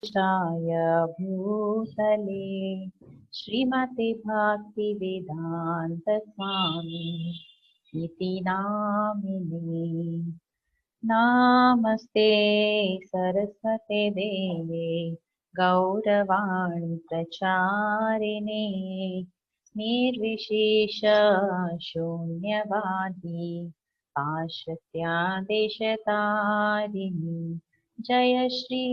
कृष्णाय भूतले श्रीमते भक्तिवेदांत स्वामी इति नामिने। नमस्ते सरस्वते देवे गौरवाणी प्रचारिणे निर्विशेष शून्यवादी पाश्चात्यादेशतारिणी। जय श्री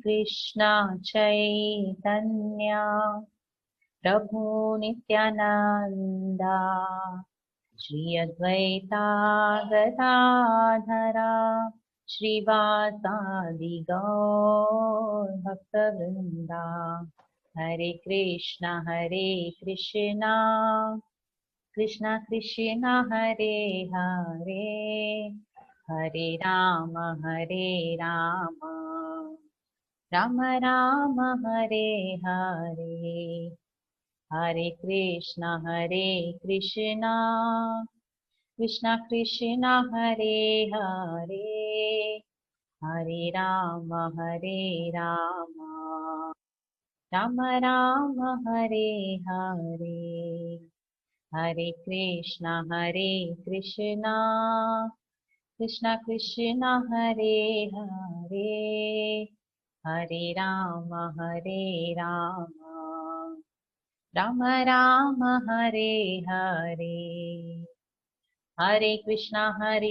कृष्ण चैतन्य प्रभु नित्यानंदा श्री अद्वैता गदाधरा श्रीवासादि गौर भक्तवृंदा। हरे कृष्णा कृष्णा कृष्णा हरे हरे, हरे राम राम राम हरे हरे। हरे कृष्णा कृष्णा कृष्णा हरे हरे, हरे राम राम राम हरे हरे। हरे कृष्णा कृष्णा कृष्णा हरे हरे, हरे राम राम राम हरे हरे। हरे कृष्णा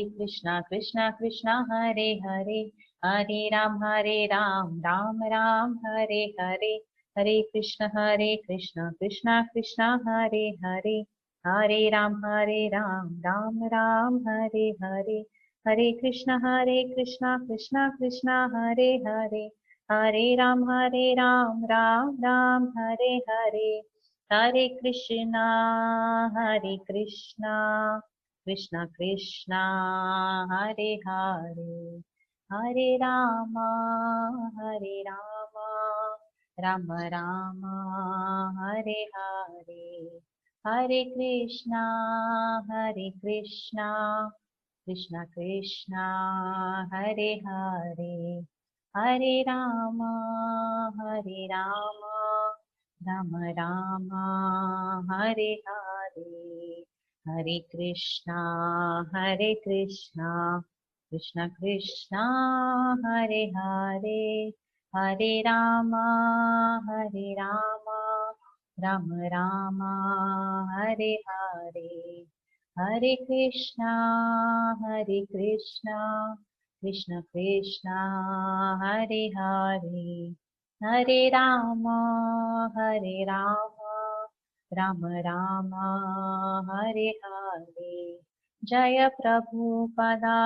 कृष्णा कृष्णा हरे हरे, हरे राम राम राम हरे हरे। हरे कृष्णा कृष्णा कृष्णा हरे हरे, हरे राम राम राम हरे हरे। हरे कृष्णा कृष्णा कृष्णा हरे हरे, हरे राम राम राम हरे हरे। हरे कृष्णा कृष्णा कृष्णा हरे हरे, हरे राम राम राम हरे हरे। हरे कृष्णा कृष्णा कृष्णा हरे हरे, हरे राम राम राम हरे हरे। हरे कृष्णा कृष्णा कृष्णा हरे हरे, हरे राम राम राम हरे हरे। हरे कृष्णा कृष्णा कृष्णा हरे हरे, हरे राम राम राम हरे हरे। जय प्रभुपदा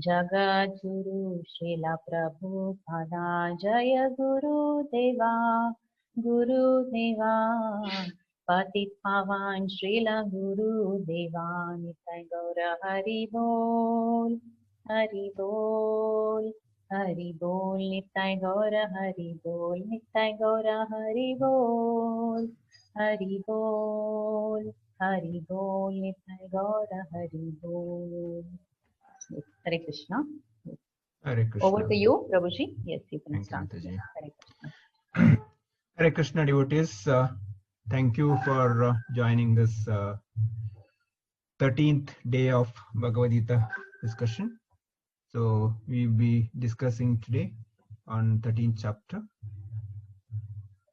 जगद्गुरु श्रील प्रभुपदा। जय गुरुदेवा पतित पावन श्रील गुरुदेवा। निताय गौर हरि बोल, हरि बोल, हरि बोल। निताय गौर हरि बोल, निताय गौर हरि बोल, हरि बोल, हरि बोल। निताय गौर हरि बोल। Hare Krishna. Hare Krishna. Over to you, Prabhuji. Yes, you can Thank you, start. Mataji. Hare Krishna. Hare Krishna devotees, thank you for joining this 13th day of Bhagavad Gita discussion. So we'll be discussing today on 13th chapter.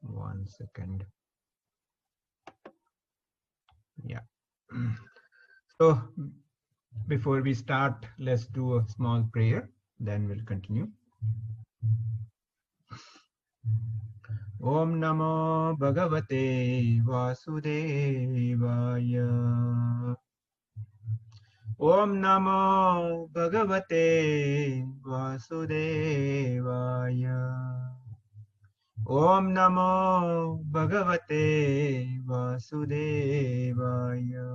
One second. Yeah. So before we start, let's do a small prayer, then we'll continue. Om Namo Bhagavate Vasudevaya. Om Namo Bhagavate Vasudevaya. Om Namo Bhagavate Vasudevaya.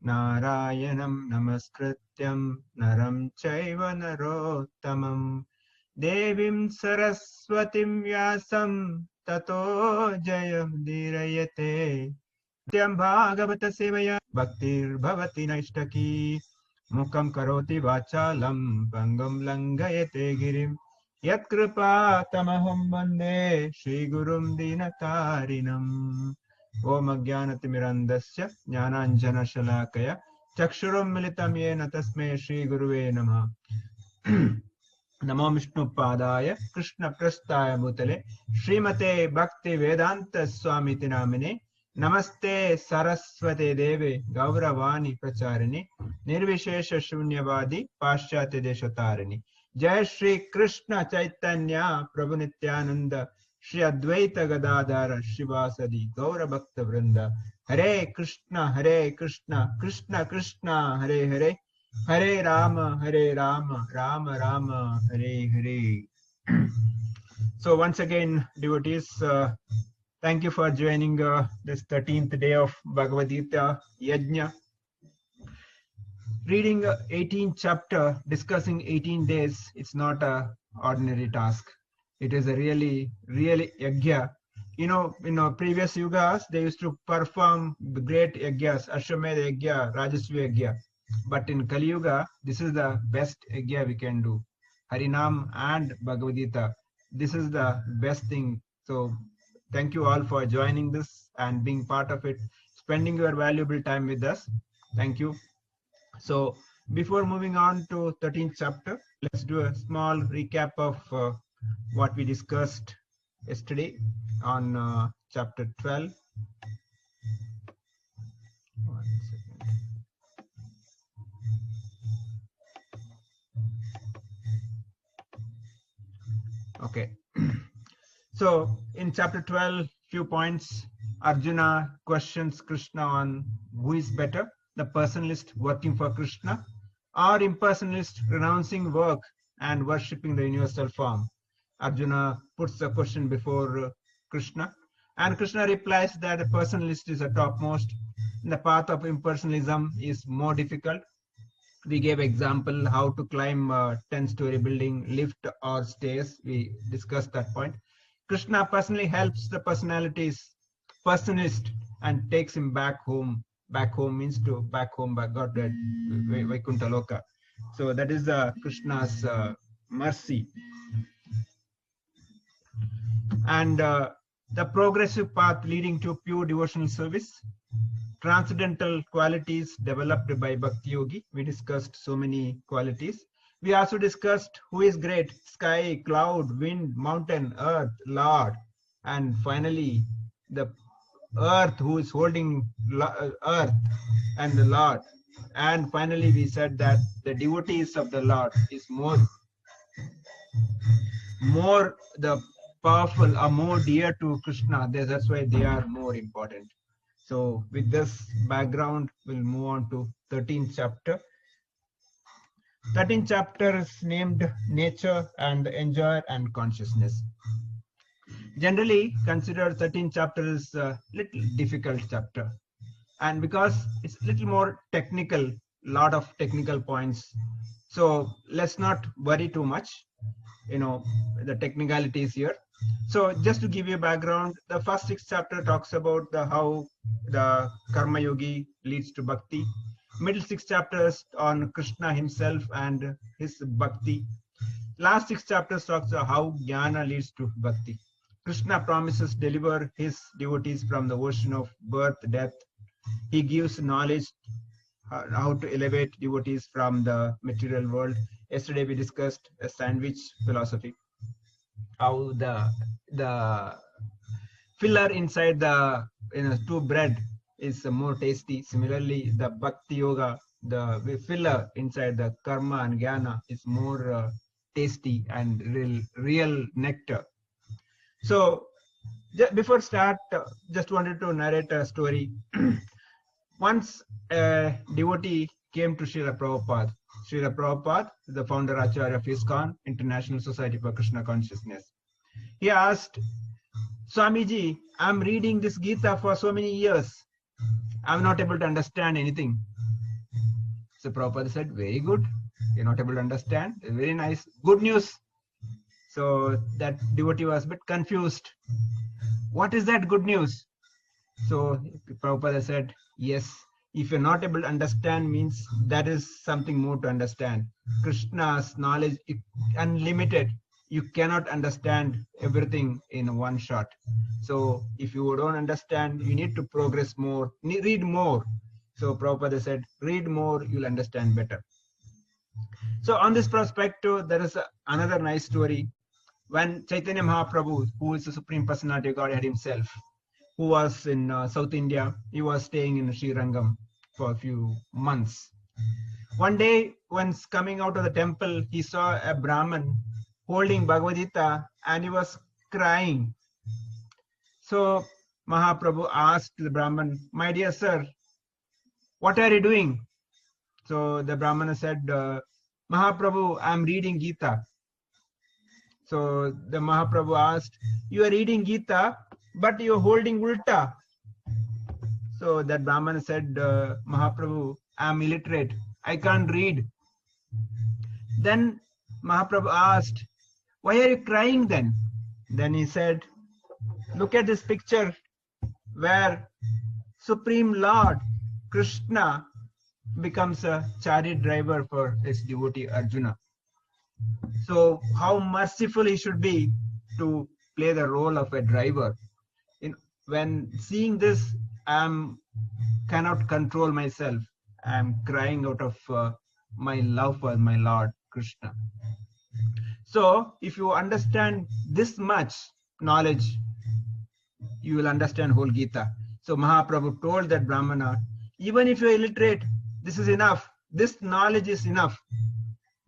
Narayanam Namaskrityam Naram Chaiva Narottamam Devim Saraswatim Vyasam Tato Jayam Dirayate Tyam Bhagavata Sevaya Bhaktir Bhavati Naishtaki Mukam karoti vachalam pangam langayate girim Yat kripa tamaham vande Shri Gurum Dinatarinam. Om Ajnanatimirandasya Jnananjana Shalakaya Chakshurum Militam Yena Tasme Shri Guruve Namah. Namo Vishnu Padaya Krishna Prastaya Bhutale Srimate Bhakti Vedanta Swami Namine Namaste Saraswate Deve Gauravani Pracharine Nirvishesha Shunyavadi Paschate Deshotarini Jai Shri Krishna Chaitanya Prabhu Nityananda Shri Advaita Gadadhara Shivasadi Gaura Bhakta Vrinda Hare Krishna Krishna Krishna Hare Hare Hare Rama, Rama Rama, Hare Hare. So once again, devotees, thank you for joining this 13th day of Bhagavad Gita Yajna. Reading 18th chapter, discussing 18 days, it's not an ordinary task. It is a really yajna. In previous yugas, they used to perform the great yajnas, Ashwamedha yajna, Rajasvi yajna. But in Kali Yuga, this is the best yajna we can do. Harinam and Bhagavad Gita. This is the best thing. So thank you all for joining this and being part of it, spending your valuable time with us. Thank you. So before moving on to 13th chapter, let's do a small recap of what we discussed yesterday on chapter 12. One second. Okay. So in chapter 12, few points. Arjuna questions Krishna on who is better, the personalist working for Krishna or impersonalist renouncing work and worshipping the universal form. Arjuna puts the question before Krishna, and Krishna replies that the personalist is the topmost. The path of impersonalism is more difficult. We gave example how to climb a 10-story building, lift or stairs. We discussed that point. Krishna personally helps the personalist and takes him back home. Back home means to back home by God, Vaikuntha Loka. So that is Krishna's mercy. And the progressive path leading to pure devotional service. Transcendental qualities developed by Bhakti Yogi. We discussed so many qualities. We also discussed who is great: sky, cloud, wind, mountain, earth, Lord. And finally, the earth, who is holding earth and the Lord. And finally, we said that the devotees of the Lord is more the powerful or more dear to Krishna. That's why they are more important. So with this background, we'll move on to 13th chapter. 13th chapter is named Nature and the Enjoyer and Consciousness. Generally considered 13th chapter is a little difficult chapter. And because it's a little more technical, lot of technical points. So let's not worry too much, the technicalities here. So just to give you a background, the first 6 chapter talks about how the Karma Yogi leads to Bhakti. Middle 6 chapters on Krishna himself and his Bhakti. Last 6 chapters talks about how Jnana leads to Bhakti. Krishna promises deliver his devotees from the ocean of birth, death. He gives knowledge how to elevate devotees from the material world. Yesterday we discussed a sandwich philosophy. How the filler inside the two bread is more tasty. Similarly, the Bhakti Yoga, the filler inside the Karma and Jnana is more tasty and real nectar. So before start, just wanted to narrate a story. Once a devotee came to Srila Prabhupada. Srila Prabhupada, the founder Acharya of ISKCON, International Society for Krishna Consciousness. He asked, Swamiji, I'm reading this Gita for so many years. I'm not able to understand anything. So Prabhupada said, very good. You're not able to understand. Very nice. Good news. So that devotee was a bit confused. What is that good news? So Prabhupada said, yes, If you're not able to understand, means that is something more to understand. Krishna's knowledge is unlimited. You cannot understand everything in one shot. So if you don't understand, you need to progress more, read more. So Prabhupada said, read more, you'll understand better. So on this perspective, there is another nice story. When Chaitanya Mahaprabhu, who is the Supreme Personality of Godhead himself, who was in South India, he was staying in Sri Rangam for a few months. One day, when coming out of the temple, he saw a Brahmin holding Bhagavad Gita and he was crying. So Mahaprabhu asked the Brahmin, "My dear sir, what are you doing?" So the Brahmana said, "Mahaprabhu, I am reading Gita." So the Mahaprabhu asked, "You are reading Gita, but you are holding ulta." So that Brahmana said, "Mahaprabhu, I am illiterate. I can't read." Then Mahaprabhu asked, "Why are you crying then?" Then he said, "Look at this picture where Supreme Lord Krishna becomes a chariot driver for his devotee Arjuna. So how merciful he should be to play the role of a driver. When seeing this, I cannot control myself. I am crying out of my love for my Lord Krishna." So if you understand this much knowledge, you will understand whole Gita. So Mahaprabhu told that Brahmana, even if you are illiterate, this is enough. This knowledge is enough.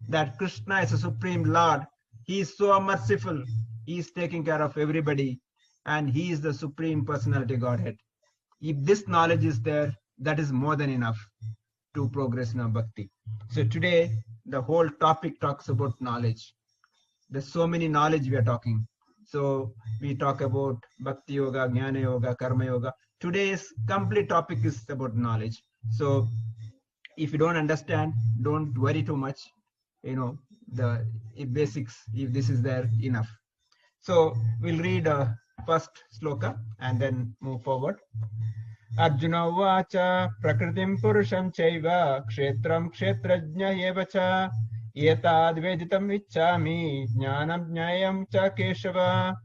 That Krishna is a Supreme Lord. He is so merciful. He is taking care of everybody. And he is the Supreme Personality Godhead. If this knowledge is there, that is more than enough to progress in our bhakti. So today, the whole topic talks about knowledge. There's so many knowledge we are talking. So we talk about Bhakti Yoga, Jnana Yoga, Karma Yoga. Today's complete topic is about knowledge. So if you don't understand, don't worry too much. The basics, if this is there, enough. So we'll read first sloka and then move forward. Arjuna vacha prakritim purusham chaiva kshetram kshetrajna eva cha etad veditam vichami jnanam jnayam cha keshava.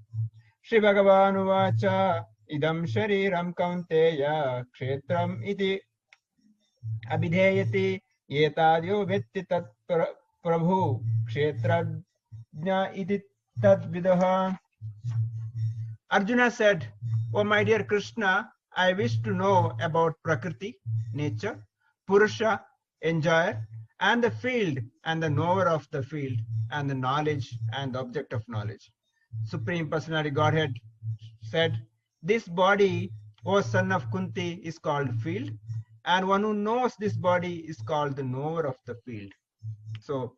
Shri Bhagavan vacha idam shariram kaunteya kshetram iti abhidheyati etadyo vetti tat prabhu kshetrajna iti tad vidaha. Arjuna said, "Oh my dear Krishna, I wish to know about Prakriti, nature, Purusha, enjoyer, and the field and the knower of the field, and the knowledge and the object of knowledge." Supreme Personality Godhead said, "This body, O son of Kunti, is called field, and one who knows this body is called the knower of the field." So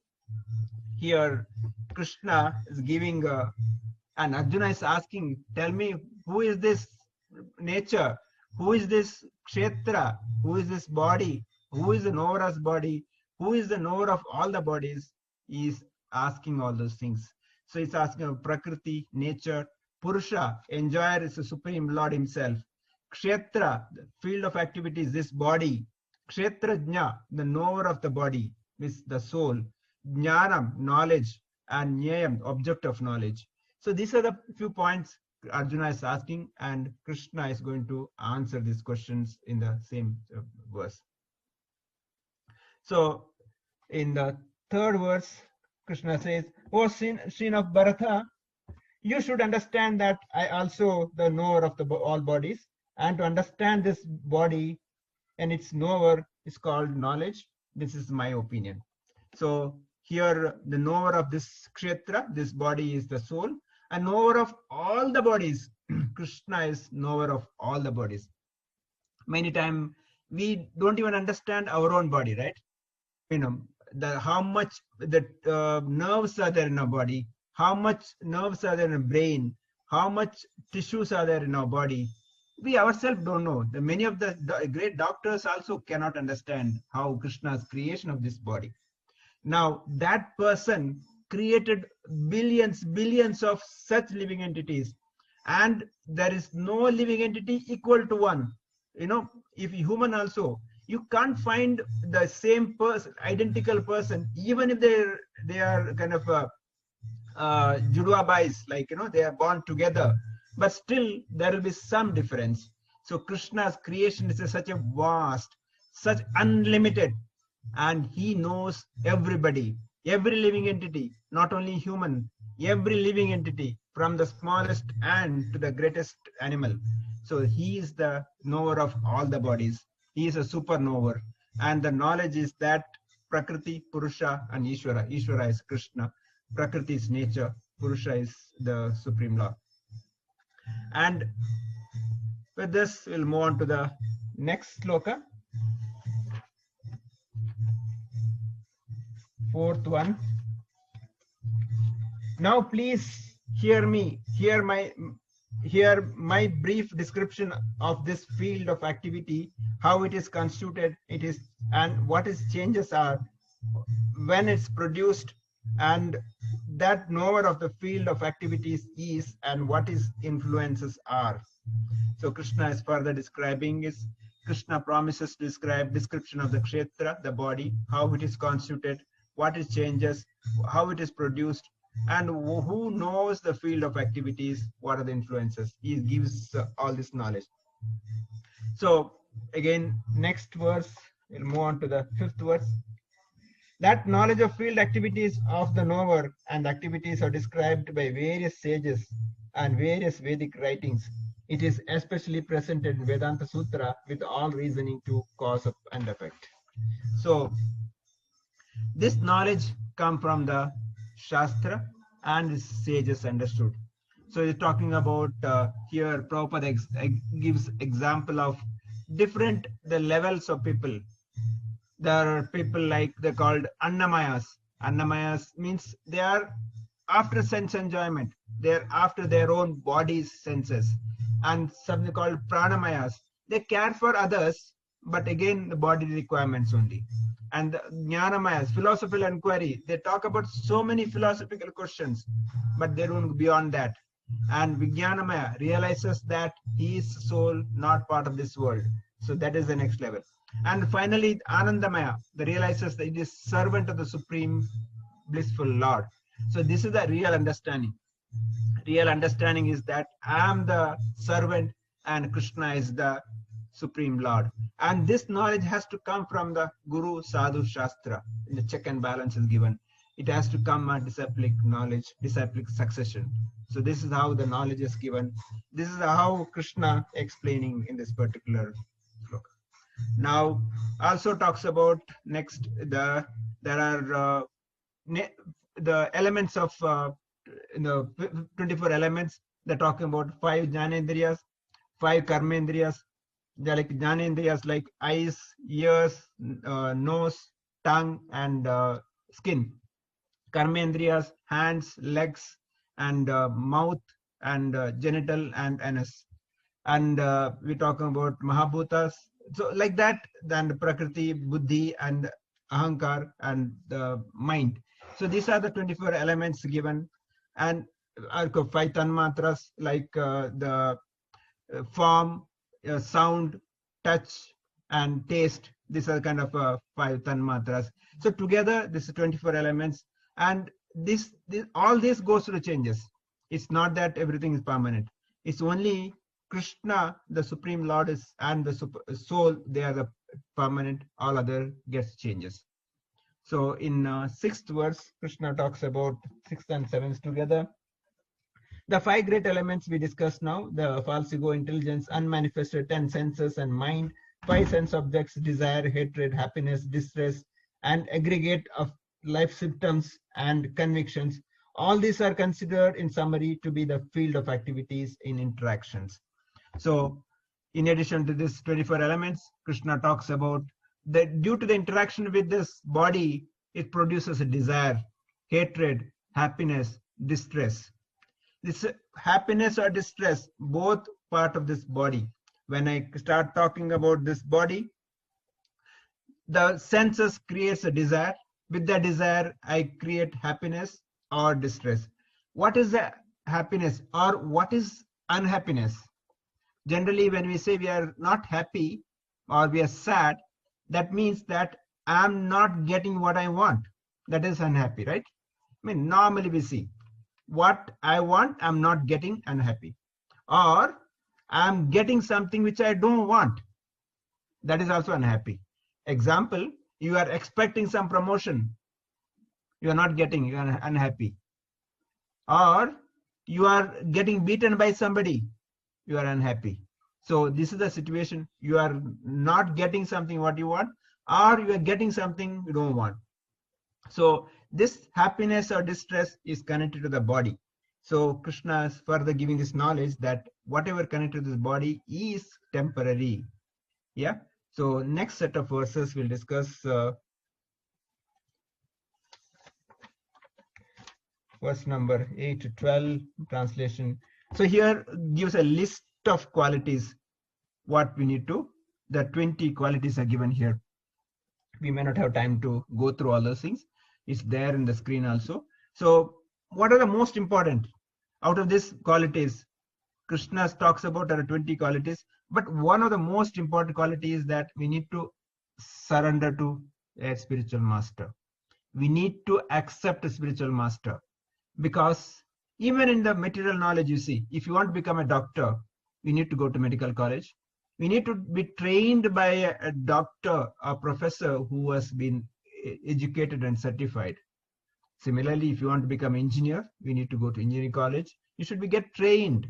here Krishna is giving and Arjuna is asking, "Tell me, who is this nature? Who is this kshetra? Who is this body? Who is the knower of body? Who is the knower of all the bodies?" He is asking all those things. So he's asking of Prakriti, nature, Purusha, enjoyer is the Supreme Lord himself. Kshetra, the field of activity is this body. Kshetrajna, the knower of the body, is the soul. Jnanam, knowledge, and Nyayam, object of knowledge. So these are the few points Arjuna is asking, and Krishna is going to answer these questions in the same verse. So in the third verse, Krishna says, "O son of Bharata, you should understand that I also the knower of all bodies, and to understand this body and its knower is called knowledge. This is my opinion." So here the knower of this kshetra, this body, is the soul, and knower of all the bodies. Krishna is knower of all the bodies. Many times we don't even understand our own body, right? How much the nerves are there in our body, how much nerves are there in our brain, how much tissues are there in our body. We ourselves don't know. Many of the great doctors also cannot understand how Krishna's creation of this body. Now that person created billions of such living entities, and there is no living entity equal to one. If human also, You can't find the same person, identical person, even if they are kind of judua bais, like they are born together, but still there will be some difference. So Krishna's creation is such a vast, such unlimited, and he knows everybody, every living entity, not only human, every living entity, from the smallest ant to the greatest animal. So he is the knower of all the bodies. He is a super knower, and the knowledge is that Prakriti, Purusha, and Ishvara. Ishvara is Krishna. Prakriti is nature. Purusha is the supreme law. And with this, we'll move on to the next sloka. Fourth one. Now please hear me, hear my brief description of this field of activity, how it is constituted, it is, and what its changes are when it's produced, and that knower of the field of activities is, and what its influences are. So Krishna is further describing is, Krishna promises to describe description of the kshetra, the body, how it is constituted, what it changes, how it is produced, and who knows the field of activities, what are the influences. He gives all this knowledge. So again, next verse, we'll move on to the fifth verse. That knowledge of field activities of the knower and activities are described by various sages and various Vedic writings. It is especially presented in Vedanta Sutra with all reasoning to cause and effect. So this knowledge comes from the Shastra and sages understood. So he's talking about here Prabhupada gives example of different the levels of people. There are people like they're called Annamayas. Annamayas means they are after sense enjoyment. They're after their own body's senses. And something called Pranamayas. They care for others, but again the body requirements only. And the Jnanamayas, philosophical inquiry, they talk about so many philosophical questions, but they don't go beyond that. And Vijnanamaya realizes that he is soul, not part of this world. So that is the next level. And finally, Anandamaya, that realizes that it is servant of the supreme blissful Lord. So this is the real understanding. Real understanding is that I am the servant and Krishna is the supreme Lord. And this knowledge has to come from the Guru, Sadhu, Shastra. The check and balance is given. It has to come a disciplic knowledge, disciplic succession. So this is how the knowledge is given. This is how Krishna explaining in this particular sloka. Now also talks about next there are the elements of the 24 elements. They're talking about 5 jnanendriyas, 5 karmendriyas. They're like jnanendriyas like eyes, ears, nose, tongue, and skin. Karmendriyas, hands, legs, and mouth, and genital, and anus. And we're talking about Mahabhutas. So like that, then Prakriti, Buddhi, and Ahankar, and the mind. So these are the 24 elements given. And 5 tanmatras like the form, sound, touch, and taste. These are kind of 5 tanmatras. So together, this is 24 elements. And this all this goes through changes. It's not that everything is permanent. It's only Krishna, the Supreme Lord, is, and the soul, they are the permanent. All other gets changes. So in 6th verse, Krishna talks about 6th and 7th together. The 5 great elements we discussed now, the false ego, intelligence, unmanifested 10 senses, and mind, 5 sense objects, desire, hatred, happiness, distress, and aggregate of life symptoms and convictions. All these are considered in summary to be the field of activities in interactions. So in addition to this 24 elements, Krishna talks about that due to the interaction with this body, it produces a desire, hatred, happiness, distress. This happiness or distress, both part of this body. When I start talking about this body, the senses creates a desire. With the desire, I create happiness or distress. What is the happiness or what is unhappiness? Generally, when we say we are not happy or we are sad, that means that I'm not getting what I want. That is unhappy, right? I mean, normally we see what I want, I'm not getting, unhappy. Or I'm getting something which I don't want. That is also unhappy. Example, you are expecting some promotion. You are not getting, you are unhappy. Or you are getting beaten by somebody. You are unhappy. So this is the situation. You are not getting something what you want, or you are getting something you don't want. So this happiness or distress is connected to the body. So Krishna is further giving this knowledge that whatever connected to this body is temporary. Yeah. So next set of verses we'll discuss verse number 8 to 12 translation. So here gives a list of qualities what we need to. The 20 qualities are given here. We may not have time to go through all those things. It's there in the screen also. So what are the most important out of these qualities? Krishna talks about there are 20 qualities, but one of the most important qualities is that we need to surrender to a spiritual master. We need to accept a spiritual master, because even in the material knowledge, you see, if you want to become a doctor, we need to go to medical college. We need to be trained by a doctor, a professor who has been educated and certified. Similarly, if you want to become an engineer, we need to go to engineering college. You should be get trained.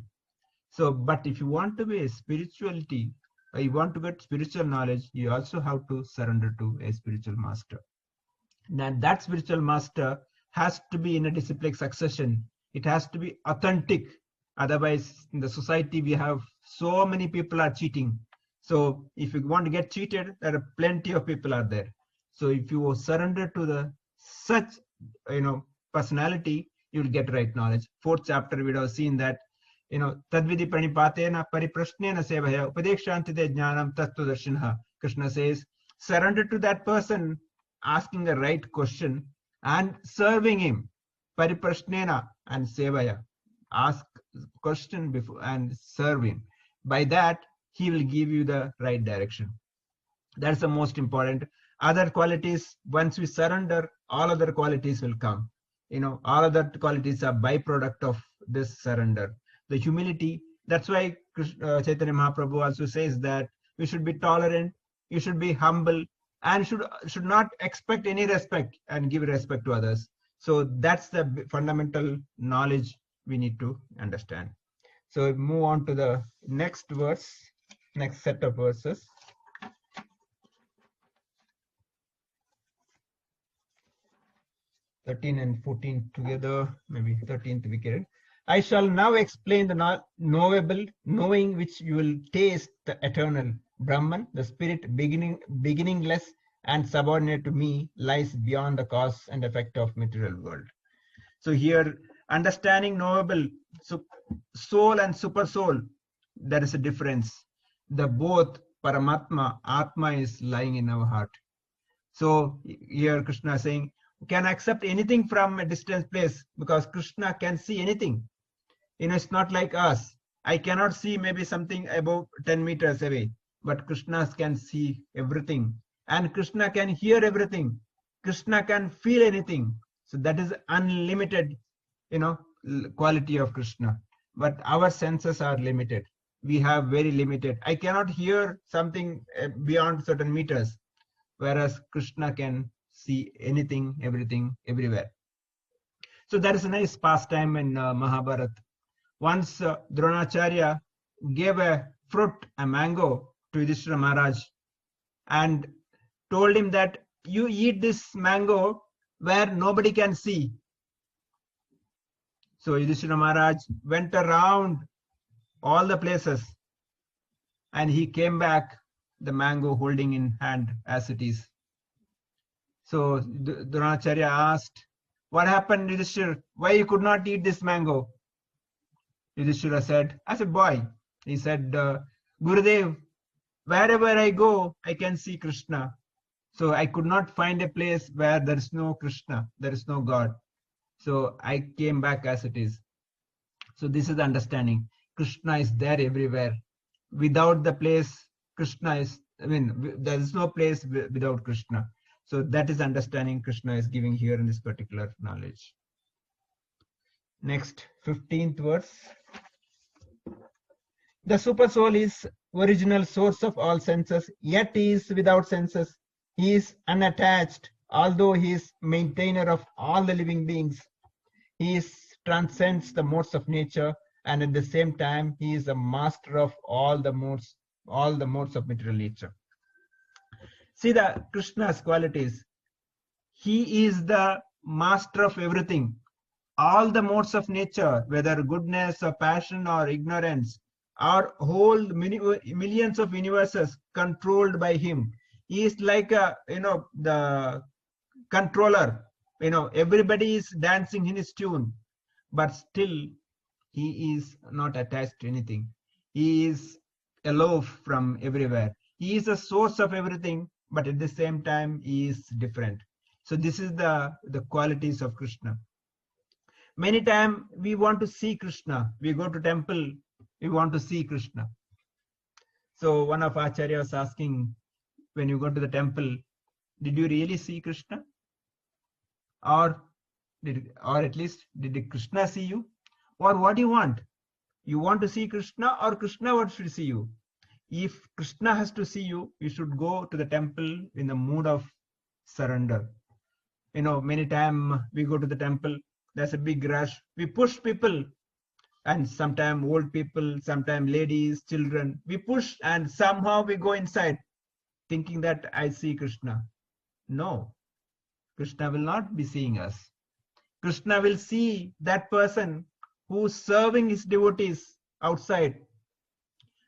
So, but if you want to be a spirituality, or you want to get spiritual knowledge, you also have to surrender to a spiritual master. Now, that spiritual master has to be in a disciplic succession. It has to be authentic. Otherwise, in the society, we have so many people are cheating. So if you want to get cheated, there are plenty of people out there. So if you surrender to the such personality, you will get right knowledge. 4th chapter, we would have seen that, tadvidi pranipatena pariprashnena sevaya upadekshantite jnanam tattvadarshinaha. Krishna says, surrender to that person, asking the right question and serving him. Pariprashnena and sevaya. Ask question before and serve him. By that, he will give you the right direction. That's the most important. Other qualities, once we surrender, all other qualities will come. All other qualities are byproduct of this surrender. The humility, that's why Chaitanya Mahaprabhu also says that we should be tolerant, you should be humble, and should not expect any respect and give respect to others. So that's the fundamental knowledge we need to understand. So move on to the next verse, next set of verses. 13 and 14 together, maybe 13th we get it. I shall now explain the knowable, knowing which you will taste the eternal. Brahman, the spirit beginningless and subordinate to me, lies beyond the cause and effect of material world. So here, understanding knowable, so soul and supersoul, there is a difference. The both Paramatma, Atma is lying in our heart. So here Krishna is saying, can accept anything from a distant place, because Krishna can see anything. It's not like us. I cannot see maybe something above 10 meters away, but Krishna can see everything. And Krishna can hear everything. Krishna can feel anything. So that is unlimited, quality of Krishna. But our senses are limited. We have very limited. I cannot hear something beyond certain meters, whereas Krishna can see anything, everything, everywhere. So there is a nice pastime in Mahabharata. Once Dronacharya gave a fruit, a mango, to Yudhishthira Maharaj and told him that you eat this mango where nobody can see. So Yudhishthira Maharaj went around all the places and he came back, the mango holding in hand as it is. So Dronacharya asked, what happened, Yudhishthira? Why you could not eat this mango? Yudhishthira said, as a boy, he said, Gurudev, wherever I go, I can see Krishna. So I could not find a place where there is no Krishna, there is no God. So I came back as it is. So this is the understanding. Krishna is there everywhere. Without the place, Krishna is I mean, there is no place without Krishna. So that is understanding Krishna is giving here in this particular knowledge. Next, 15th verse. The Supersoul is original source of all senses, yet he is without senses. He is unattached, although he is maintainer of all the living beings. He transcends the modes of nature, and at the same time, he is a master of all the modes of material nature. See the Krishna's qualities. He is the master of everything. All the modes of nature, whether goodness or passion or ignorance, are whole millions of universes controlled by him. He is like the controller. Everybody is dancing in his tune, but still he is not attached to anything. He is aloof from everywhere. He is a source of everything, but at the same time he is different. So this is the qualities of Krishna. Many times we want to see Krishna. We go to temple, we want to see Krishna. So one of Acharya was asking, when you go to the temple, did you really see Krishna? Or at least did Krishna see you? Or what do you want? You want to see Krishna, or Krishna wants to see you? If Krishna has to see you, you should go to the temple in the mood of surrender. Many times we go to the temple, there's a big rush. We push people, and sometimes old people, sometimes ladies, children. We push and somehow we go inside thinking that I see Krishna. No, Krishna will not be seeing us. Krishna will see that person who's serving his devotees outside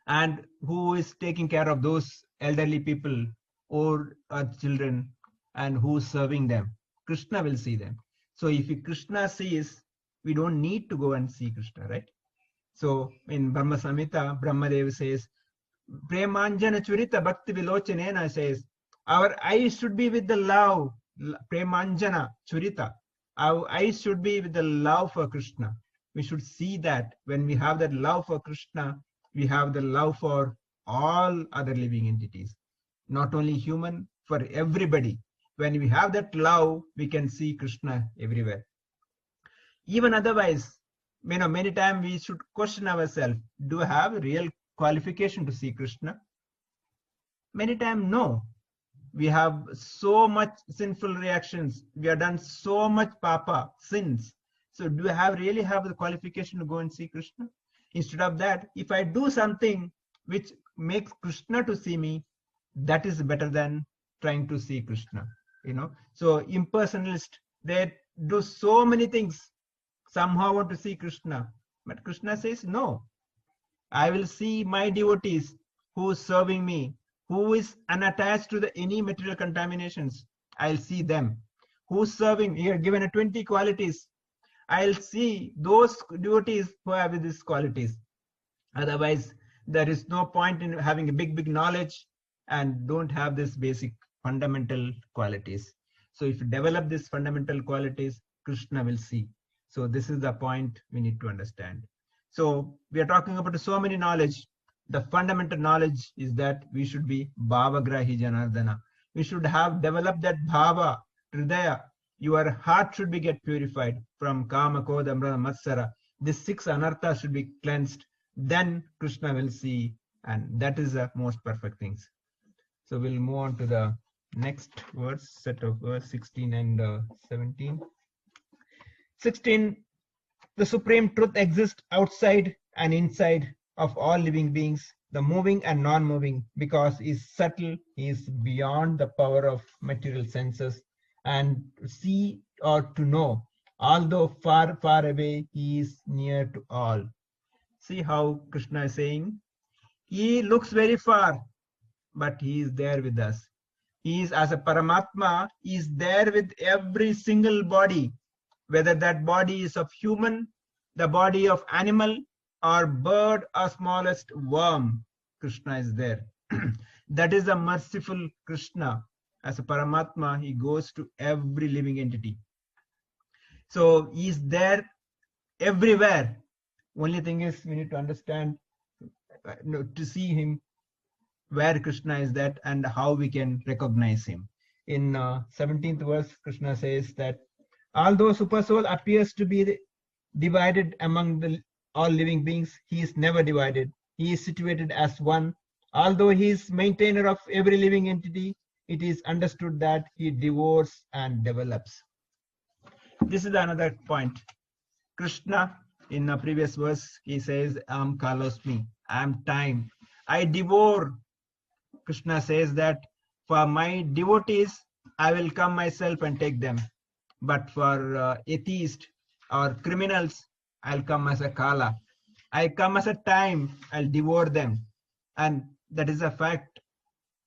and who is taking care of those elderly people or children and who's serving them. Krishna will see them. So if Krishna sees, we don't need to go and see Krishna, right? So in Brahma Samhita, Brahmadev says, Premanjana Churita Bhakti Vilochanena says, our eyes should be with the love, Premanjana Churita. Our eyes should be with the love for Krishna. We should see that when we have that love for Krishna, we have the love for all other living entities, not only human, for everybody. When we have that love, we can see Krishna everywhere. Even otherwise, many times we should question ourselves, do I have a real qualification to see Krishna? Many times, no. We have so much sinful reactions. We have done so much papa, sins. So do I really have the qualification to go and see Krishna? Instead of that, if I do something which makes Krishna to see me, that is better than trying to see Krishna. So impersonalists, they do so many things, somehow want to see Krishna. But Krishna says, no, I will see my devotees who is serving me, who is unattached to any material contaminations. I'll see them. Who's serving? Here given 20 qualities. I'll see those devotees who have these qualities. Otherwise, there is no point in having a big knowledge and don't have this basic fundamental qualities. So if you develop these fundamental qualities, Krishna will see. So this is the point we need to understand. So we are talking about so many knowledge. The fundamental knowledge is that we should be bhavagrahi janardana. We should have developed that bhava, hridaya. Your heart should be get purified from kama, koda, mrana, matsara. These 6 anarthas should be cleansed. Then Krishna will see, and that is the most perfect things. So we'll move on to the next verse, set of verse 16 and 17. 16, the supreme truth exists outside and inside of all living beings, the moving and non-moving, because he is subtle, he is beyond the power of material senses, and to see or to know, although far away, he is near to all. See how Krishna is saying, he looks very far, but he is there with us. He is, as a Paramatma, he is there with every single body, whether that body is of human, the body of animal, or bird, or smallest worm. Krishna is there. That is a merciful Krishna. As a Paramatma, he goes to every living entity. So he is there everywhere. Only thing is, we need to understand, to see him, where Krishna is that and how we can recognize him. In 17th verse, Krishna says that although Supersoul appears to be divided among all living beings, he is never divided. He is situated as one. Although he is maintainer of every living entity, it is understood that he devours and develops. This is another point. Krishna, in a previous verse, he says, Am Kalosmi, I am time. I devour. Krishna says that for my devotees, I will come myself and take them. But for atheists or criminals, I'll come as a Kala. I come as a time, I'll devour them. And that is a fact.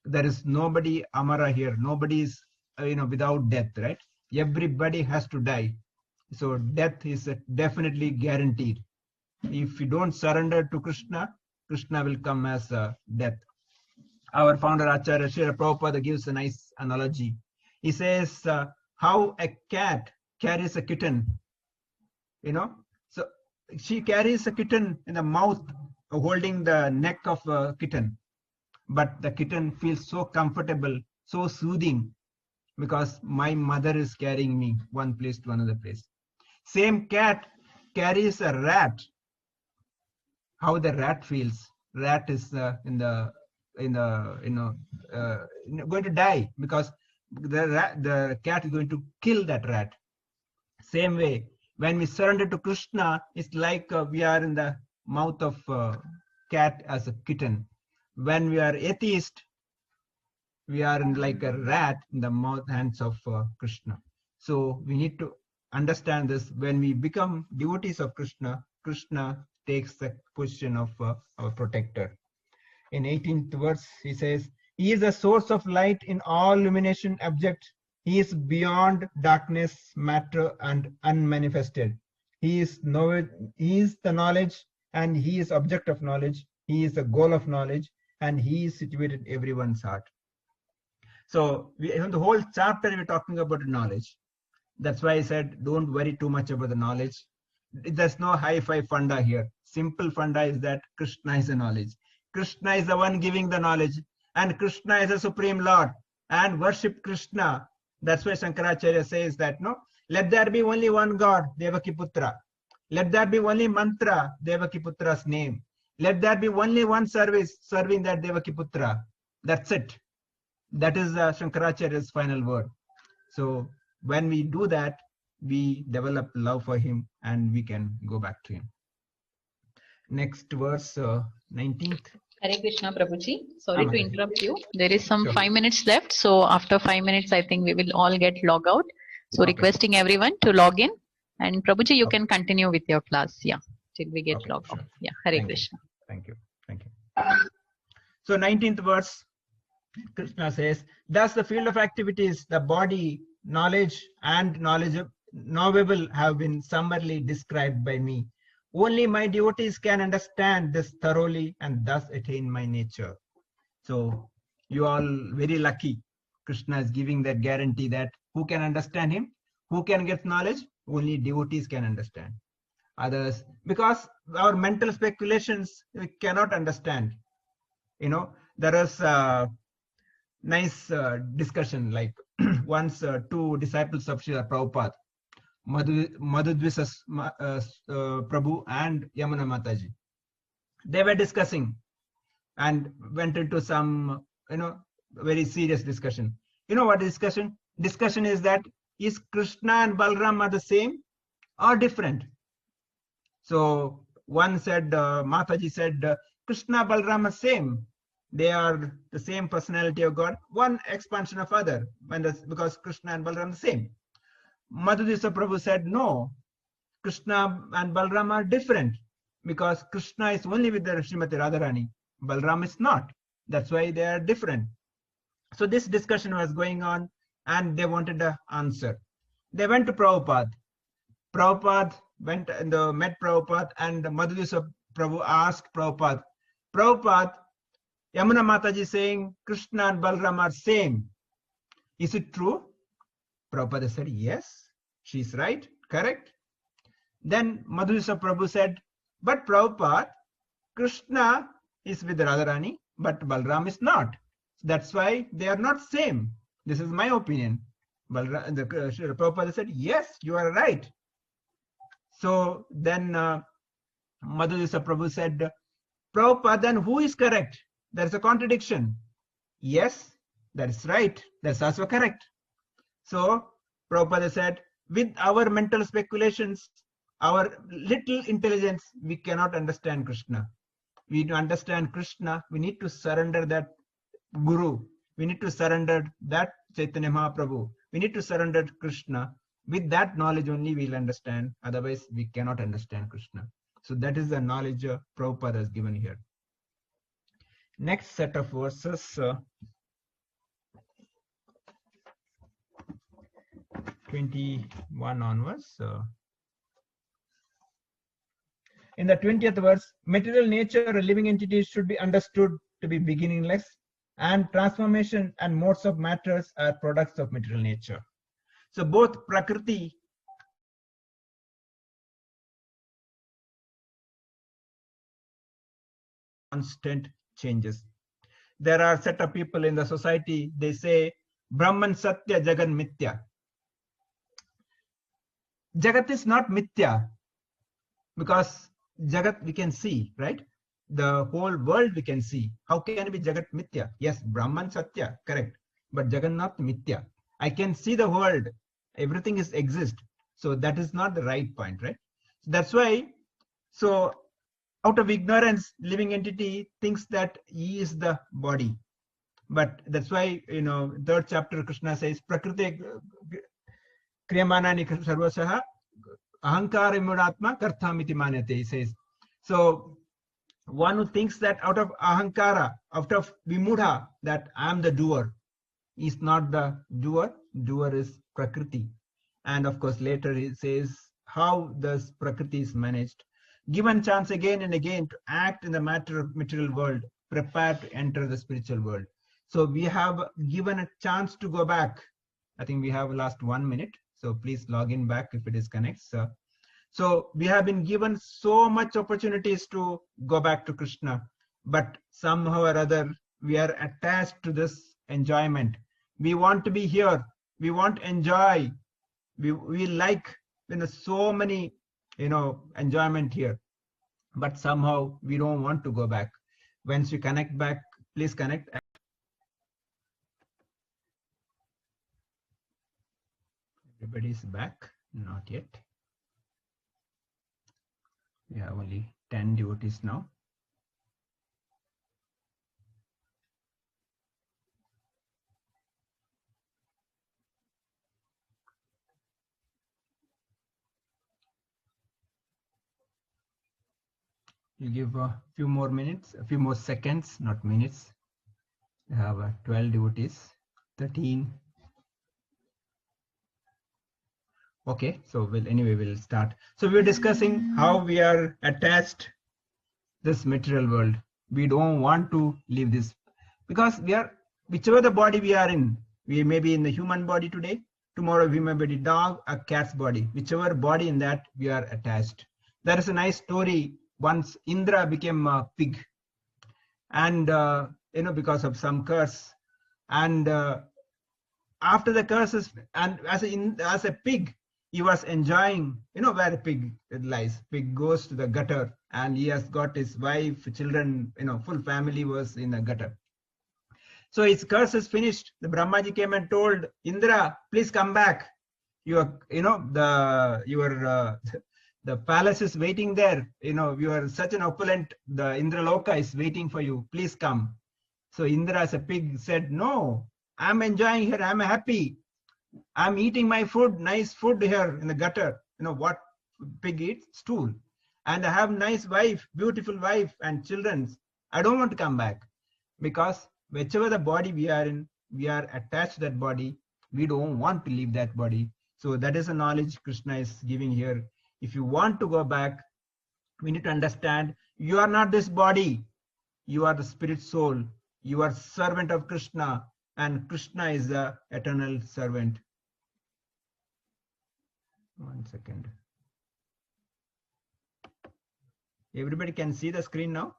There is nobody Amara here. Nobody is without death, right? Everybody has to die. So death is definitely guaranteed. If you don't surrender to Krishna, Krishna will come as death. Our founder Acharya Srila Prabhupada gives a nice analogy. He says how a cat carries a kitten. So she carries a kitten in the mouth, holding the neck of a kitten. But the kitten feels so comfortable, so soothing, because my mother is carrying me one place to another place. Same cat carries a rat. How the rat feels? Rat is going to die because the cat is going to kill that rat. Same way, when we surrender to Krishna, it's like we are in the mouth of cat as a kitten. When we are atheist, we are like a rat in the hands of Krishna. So we need to understand this. When we become devotees of Krishna, Krishna takes the position of our protector. In 18th verse, he says, he is the source of light in all illumination objects. He is beyond darkness, matter, and unmanifested. He is the knowledge, and he is object of knowledge. He is the goal of knowledge, and he is situated in everyone's heart. So in the whole chapter, we're talking about knowledge. That's why I said, don't worry too much about the knowledge. There's no high-fi funda here. Simple funda is that Krishna is the knowledge. Krishna is the one giving the knowledge, and Krishna is the Supreme Lord, and worship Krishna. That's why Shankaracharya says that, no, let there be only one God, Devakiputra. Let there be only mantra, Devakiputra's name. Let there be only one service, serving that Devakiputra. That's it. That is Shankaracharya's final word. So when we do that, we develop love for him and we can go back to him. Next verse, 19th. Hare Krishna, Prabhuji. Sorry to interrupt you. There is some Sure. 5 minutes left. So after 5 minutes, I think we will all get log out. So Okay. requesting everyone to log in. And Prabhuji, you can continue with your class. Yeah, till we get log sure. out. Yeah, Hare Thank you. Krishna. Thank you. Thank you. So 19th verse, Krishna says, thus the field of activities, the body, knowledge and knowable have been summarily described by me. Only my devotees can understand this thoroughly and thus attain my nature. So you all very lucky. Krishna is giving that guarantee that who can understand him? Who can get knowledge? Only devotees can understand. Others, because our mental speculations, we cannot understand. There is a nice discussion, like once two disciples of Srila Prabhupada, Madhudvisa Prabhu and Yamuna Mataji, they were discussing and went into some, very serious discussion. You know what discussion? Discussion is that, is Krishna and Balram are the same or different? So one said, Mataji said, Krishna, Balram are same. They are the same personality of God, one expansion of other, because Krishna and Balram are the same. Madhudvisa Prabhu said, no, Krishna and Balram are different, because Krishna is only with the Srimati Radharani, Balram is not. That's why they are different. So this discussion was going on and they wanted an answer. They went to Prabhupada. Prabhupada met Prabhupada, and Madhudvisa Prabhu asked Prabhupada, Yamuna Mataji saying Krishna and Balram are same. Is it true? Prabhupada said, yes, she's right, correct. Then Madhudvisa Prabhu said, but Prabhupada, Krishna is with Radharani, but Balram is not. That's why they are not same. This is my opinion. Prabhupada said, yes, you are right. So then Madhurisa Prabhu said, Prabhupada, then who is correct? There's a contradiction. Yes, that is right. That's also correct. So Prabhupada said, with our mental speculations, our little intelligence, we cannot understand Krishna. We to understand Krishna, we need to surrender that Guru. We need to surrender that Chaitanya Mahaprabhu. We need to surrender Krishna. With that knowledge only we'll understand. Otherwise, we cannot understand Krishna. So that is the knowledge Prabhupada has given here. Next set of verses, 21 onwards. In the 20th verse, material nature or living entities should be understood to be beginningless, and transformation and modes of matters are products of material nature. So both Prakriti constant changes. There are set of people in the society, they say, Brahman Satya Jagan Mithya. Jagat is not Mithya, because Jagat we can see, right? The whole world we can see. How can it be Jagat Mithya? Yes, Brahman Satya, correct. But Jagannath Mithya. I can see the world. Everything is exist. So that is not the right point, right? That's why, so out of ignorance, living entity thinks that he is the body. But that's why, third chapter Krishna says, Prakriti Kriyamanani Sarvasaha Ahankara Imudatma Karthamiti Manyate, he says. So one who thinks that out of Ahankara, out of Vimudha, that I am the doer, is not the doer. Doer is Prakriti. And of course, later he says how this Prakriti is managed. Given chance again and again to act in the matter of material world, prepare to enter the spiritual world. So we have given a chance to go back. I think we have last 1 minute. So please log in back if it is connects. So we have been given so much opportunities to go back to Krishna, but somehow or other we are attached to this enjoyment. We want to be here. We want to enjoy. We like so many enjoyment here, but somehow we don't want to go back. Once we connect back, please connect. Everybody's back? Not yet. We have only 10 devotees now. You give a few more minutes, a few more seconds, not minutes. We have 12 devotees, 13. Okay, so we'll start. So we're discussing how we are attached this material world. We don't want to leave this because we are, whichever the body we are in, we may be in the human body today, tomorrow we may be the dog, a cat's body, whichever body in that we are attached. There is a nice story. Once Indra became a pig, and because of some curse, and after the curses, and as a pig, he was enjoying, where a pig lies. Pig goes to the gutter, and he has got his wife, children, full family was in the gutter. So his curse is finished. The Brahmaji came and told Indra, please come back. The palace is waiting there. You are such an opulent, the Indraloka is waiting for you. Please come. So Indra as a pig said, no, I'm enjoying here. I'm happy. I'm eating my food, nice food here in the gutter. What pig eats? Stool. And I have nice wife, beautiful wife and children. I don't want to come back because whichever the body we are in, we are attached to that body. We don't want to leave that body. So that is the knowledge Krishna is giving here. If you want to go back, we need to understand you are not this body. You are the spirit soul. You are servant of Krishna, and Krishna is the eternal servant. 1 second. Everybody can see the screen now?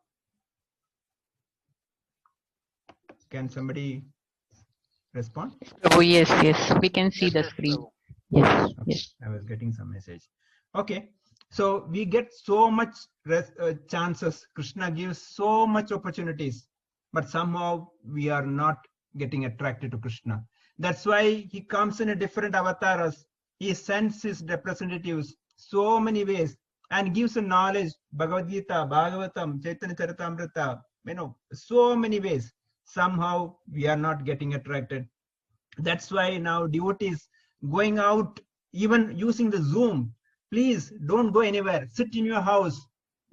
Can somebody respond? Oh, yes, yes. We can see the screen. Yes, Okay. yes. I was getting some message. Okay. So we get so much chances. Krishna gives so much opportunities, but somehow we are not getting attracted to Krishna. That's why he comes in a different avatars. He sends his representatives so many ways and gives a knowledge. Bhagavad Gita, Bhagavatam, Chaitanya Charitamrita, so many ways. Somehow we are not getting attracted. That's why now devotees going out, even using the Zoom, please don't go anywhere. Sit in your house,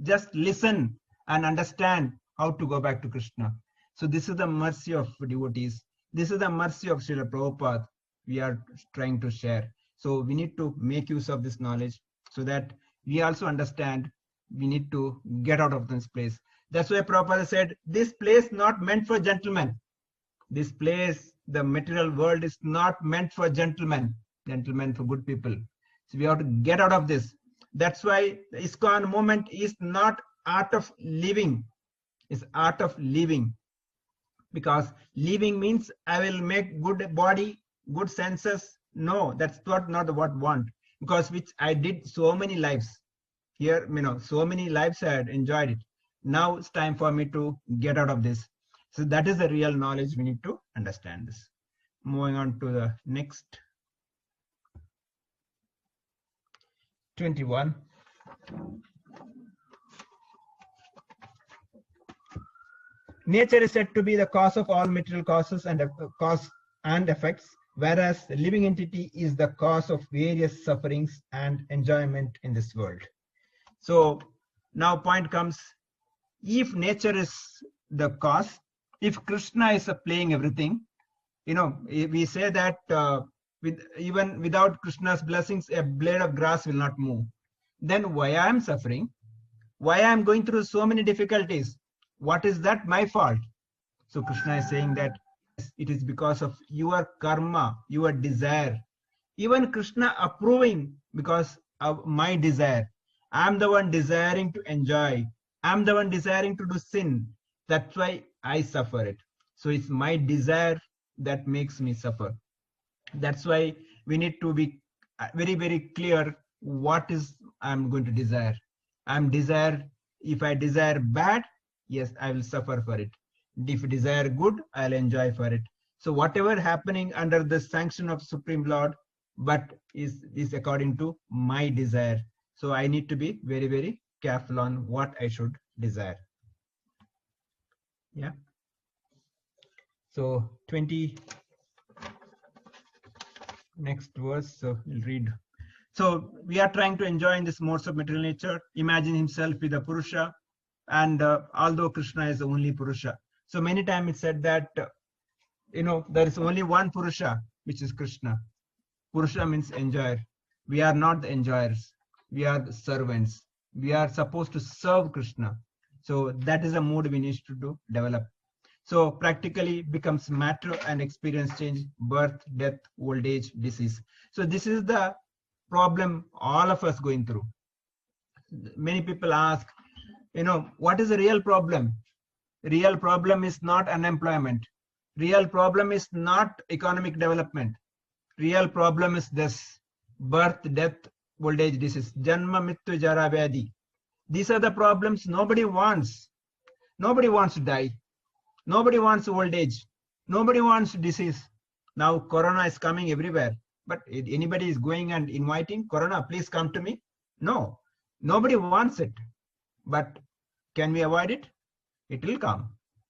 just listen and understand how to go back to Krishna. So this is the mercy of devotees. This is the mercy of Srila Prabhupada we are trying to share. So we need to make use of this knowledge so that we also understand we need to get out of this place. That's why Prabhupada said, this place not meant for gentlemen. This place, the material world, is not meant for gentlemen for good people. So we have to get out of this. That's why the ISKCON movement is not art of living, it's art of living. Because living means I will make good body, good senses. No, that's not what want. Because which I did so many lives. Here, so many lives I had enjoyed it. Now it's time for me to get out of this. So that is the real knowledge we need to understand this. Moving on to the next 21. Nature is said to be the cause of all material causes and effects, whereas the living entity is the cause of various sufferings and enjoyment in this world. So now point comes, if nature is the cause, if Krishna is playing everything, we say that even without Krishna's blessings, a blade of grass will not move. Then why I am suffering? Why I am going through so many difficulties? What is that my fault? So Krishna is saying that it is because of your karma, your desire. Even Krishna approving because of my desire. I am the one desiring to enjoy. I am the one desiring to do sin. That's why I suffer it. So it's my desire that makes me suffer. That's why we need to be very, very clear what is I'm going to desire. If I desire bad, yes, I will suffer for it. If I desire good, I'll enjoy for it. So whatever happening under the sanction of Supreme Lord, but is according to my desire. So I need to be very, very careful on what I should desire. Yeah. So 20, next verse, so we'll read. So we are trying to enjoy in this modes of material nature, imagine himself with a Purusha, and although Krishna is the only Purusha. So many times it's said that, there is only one Purusha, which is Krishna. Purusha means enjoyer. We are not the enjoyers. We are the servants. We are supposed to serve Krishna. So that is a mode we need to develop. So practically becomes matter and experience change, birth, death, old age, disease. So this is the problem all of us going through. Many people ask, what is the real problem? Real problem is not unemployment. Real problem is not economic development. Real problem is this: birth, death, old age, disease. Janma, Mrityu, Jara, Vyadhi. These are the problems nobody wants. Nobody wants to die. Nobody wants old age. Nobody wants disease. Now Corona is coming everywhere. But anybody is going and inviting, Corona, please come to me? No. Nobody wants it. But can we avoid it? It will come.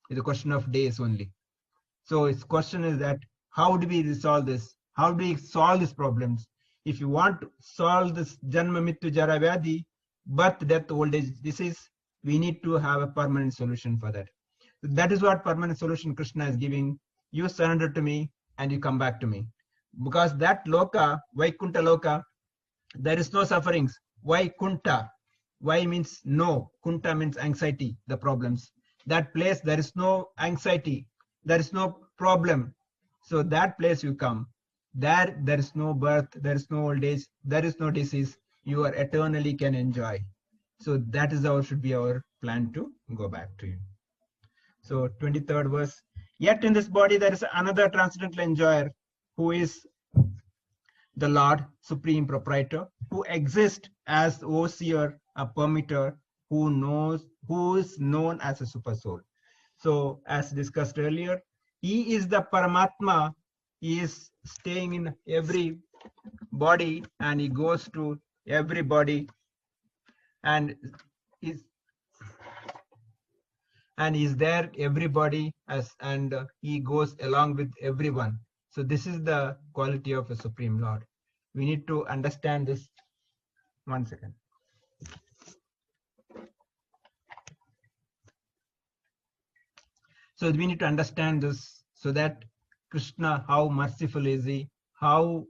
It's a question of days only. So its question is that, how do we resolve this? How do we solve these problems? If you want to solve this Janma, Mrityu, Jara, Vyadhi, birth, death, old age, disease, we need to have a permanent solution for that. That is what permanent solution Krishna is giving. You surrender to me and you come back to me. Because that loka, Vaikunta loka, there is no sufferings. Vaikunta. Vai means no. Kunta means anxiety, the problems. That place, there is no anxiety. There is no problem. So that place you come. There is no birth. There is no old age. There is no disease. You are eternally can enjoy. So that is should be our plan to go back to you. So 23rd verse. Yet in this body, there is another transcendental enjoyer who is the Lord, Supreme Proprietor, who exists as overseer, a permitter, who is known as a Supersoul. So, as discussed earlier, he is the Paramatma. He is staying in every body, and he goes to every body, and is there everybody and he goes along with everyone. So this is the quality of a Supreme Lord. We need to understand this. One second. So we need to understand this, so that Krishna, how merciful is he, how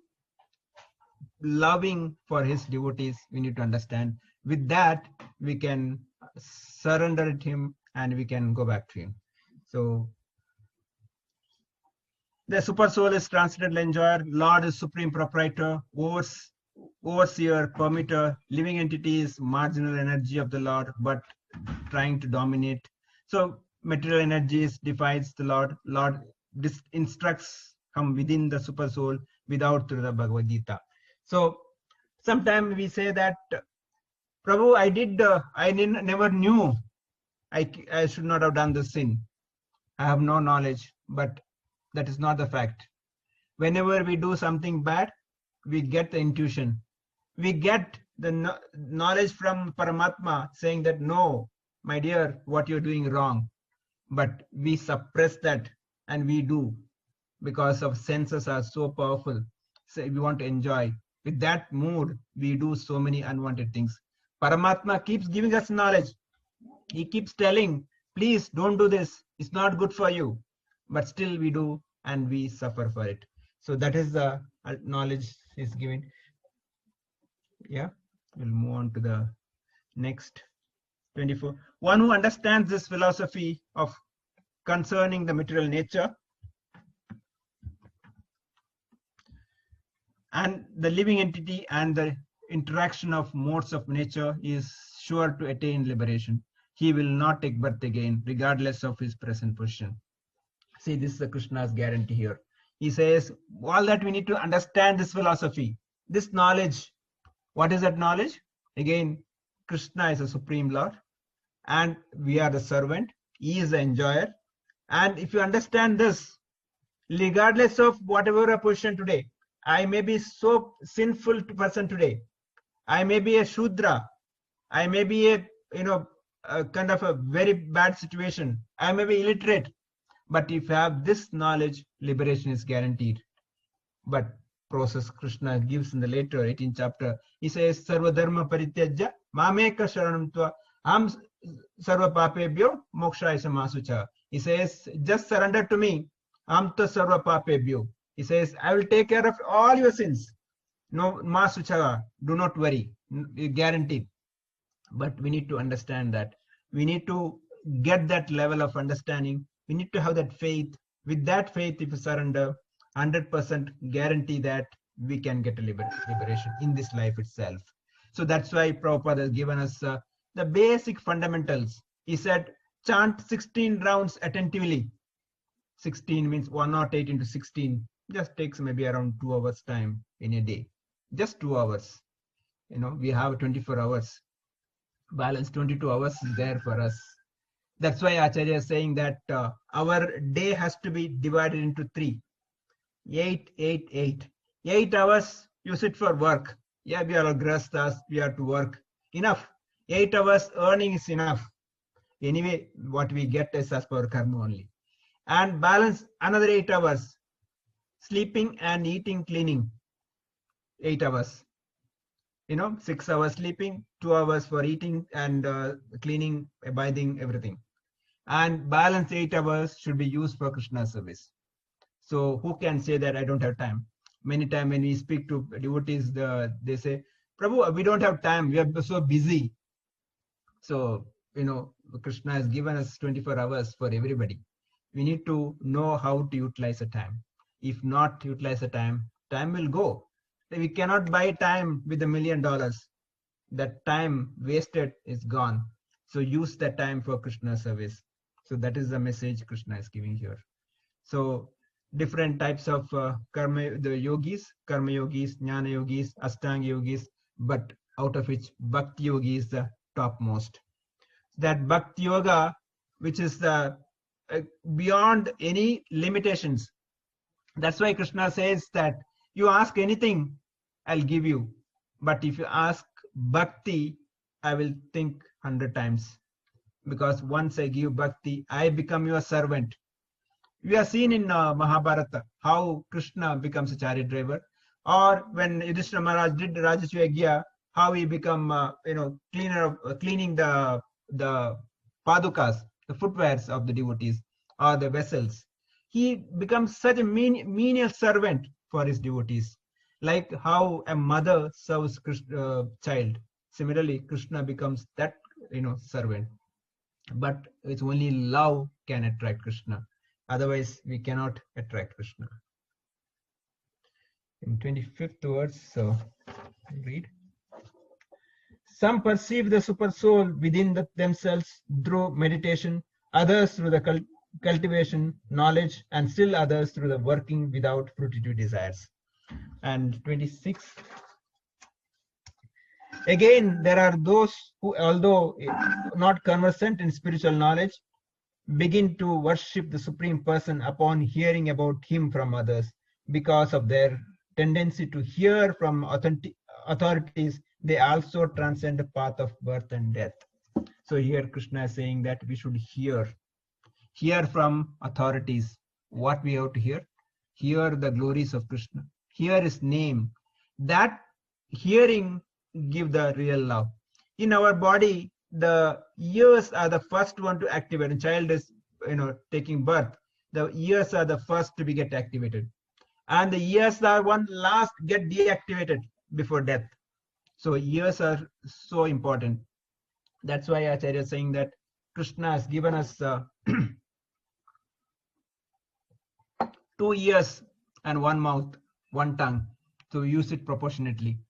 loving for his devotees, we need to understand. With that, we can surrender to him and we can go back to him. So the Super Soul is transcendental enjoyer, Lord is Supreme Proprietor, overseer, permitter, living entity is marginal energy of the Lord, but trying to dominate. So material energies defies the Lord. Lord instructs from within the Super Soul without through the Bhagavad Gita. So sometimes we say that, Prabhu, I never knew I should not have done this sin. I have no knowledge, but that is not the fact. Whenever we do something bad, we get the intuition. We get the knowledge from Paramatma saying that, no, my dear, what you're doing wrong. But we suppress that and we do, because our senses are so powerful. So we want to enjoy. With that mood, we do so many unwanted things. Paramatma keeps giving us knowledge. He keeps telling, please don't do this. It's not good for you. But still we do, and we suffer for it. So that is the knowledge is given. Yeah, we'll move on to the next 24. One who understands this philosophy of concerning the material nature and the living entity and the interaction of modes of nature is sure to attain liberation. He will not take birth again, regardless of his present position. See, this is the Krishna's guarantee here. He says, all that we need to understand this philosophy, this knowledge. What is that knowledge? Again, Krishna is a Supreme Lord, and we are the servant. He is the enjoyer. And if you understand this, regardless of whatever a position today, I may be so sinful person today. I may be a Shudra. I may be a kind of a very bad situation. I may be illiterate. But if you have this knowledge, liberation is guaranteed. But process Krishna gives in the later 18th chapter, he says, Sarva dharma parityajya mameka sharanam tva am sarva papebhyo mokshaya samasucha. He says, just surrender to me. Am ta sarva papebhyo. He says, I will take care of all your sins. No masucha, do not worry. Guaranteed. But we need to understand that. We need to get that level of understanding. We need to have that faith. With that faith, if you surrender, 100% guarantee that we can get a liberation in this life itself. So that's why Prabhupada has given us the basic fundamentals. He said, chant 16 rounds attentively. 16 means 108 into 16. Just takes maybe around 2 hours time in a day. Just 2 hours. We have 24 hours. Balance 22 hours is there for us. That's why Acharya is saying that our day has to be divided into 3. 8, 8, 8. 8 hours you sit for work. Yeah, we are grastas, we have to work. Enough. 8 hours earning is enough. Anyway, what we get is as per karma only. And balance another 8 hours. Sleeping and eating, cleaning. 8 hours. 6 hours sleeping, 2 hours for eating and cleaning, bathing, everything. And balance 8 hours should be used for Krishna service. So who can say that I don't have time? Many times when we speak to devotees, they say, Prabhu, we don't have time. We are so busy. So, Krishna has given us 24 hours for everybody. We need to know how to utilize the time. If not utilize the time, time will go. We cannot buy time with $1 million. That time wasted is gone. So use that time for Krishna service. So that is the message Krishna is giving here. So different types of karma, the yogis, karma yogis, jnana yogis, ashtanga yogis, but out of which bhakti yogi is the topmost. That bhakti yoga, which is the beyond any limitations. That's why Krishna says that you ask anything, I'll give you. But if you ask bhakti, I will think 100 times. Because once I give bhakti, I become your servant. We have seen in Mahabharata how Krishna becomes a chariot driver, or when Yudhishthira Maharaj did Rajaswa Yagya, how he become cleaning the padukas, the footwears of the devotees or the vessels. He becomes such a menial servant for his devotees, like how a mother serves child. Similarly, Krishna becomes that servant. But it's only love can attract Krishna. Otherwise, we cannot attract Krishna. In 25th verse, so read. Some perceive the Supersoul within themselves through meditation, others through the cultivation, knowledge, and still others through the working without fruitive desires. And 26. Again, there are those who, although not conversant in spiritual knowledge, begin to worship the Supreme Person upon hearing about him from others. Because of their tendency to hear from authorities, they also transcend the path of birth and death. So here Krishna is saying that we should hear from authorities. What we have to hear? Hear the glories of Krishna. Hear his name. That hearing give the real love. In our body, the ears are the first one to activate. A child is taking birth. The ears are the first to get activated, and the ears are one last get deactivated before death. So ears are so important. That's why Acharya is saying that Krishna has given us 2 ears and 1 mouth, 1 tongue, to use it proportionately.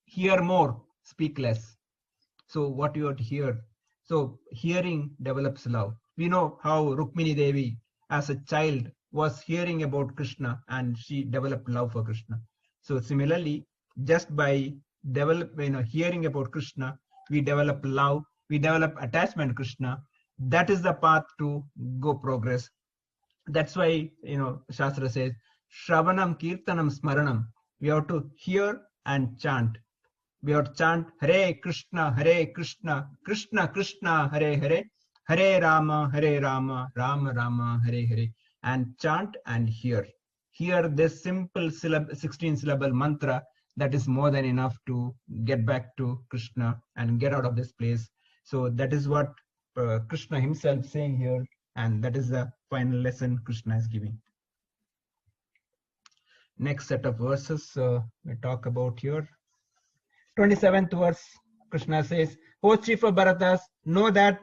Hear more, speak less. So what you have to hear. So hearing develops love. We know how Rukmini Devi as a child was hearing about Krishna and she developed love for Krishna. So similarly, just by hearing about Krishna, we develop love, we develop attachment to Krishna. That is the path to go progress. That's why Shastra says, Shravanam, Kirtanam, Smaranam. We have to hear and chant. We have to chant Hare Krishna, Krishna Krishna, Hare Hare, Hare Rama, Rama Rama, Hare Hare, and chant and hear. Hear this simple 16-syllable mantra. That is more than enough to get back to Krishna and get out of this place. So that is what Krishna himself saying here, and that is the final lesson Krishna is giving. Next set of verses we talk about here. 27th verse, Krishna says, O chief of Bharatas, know that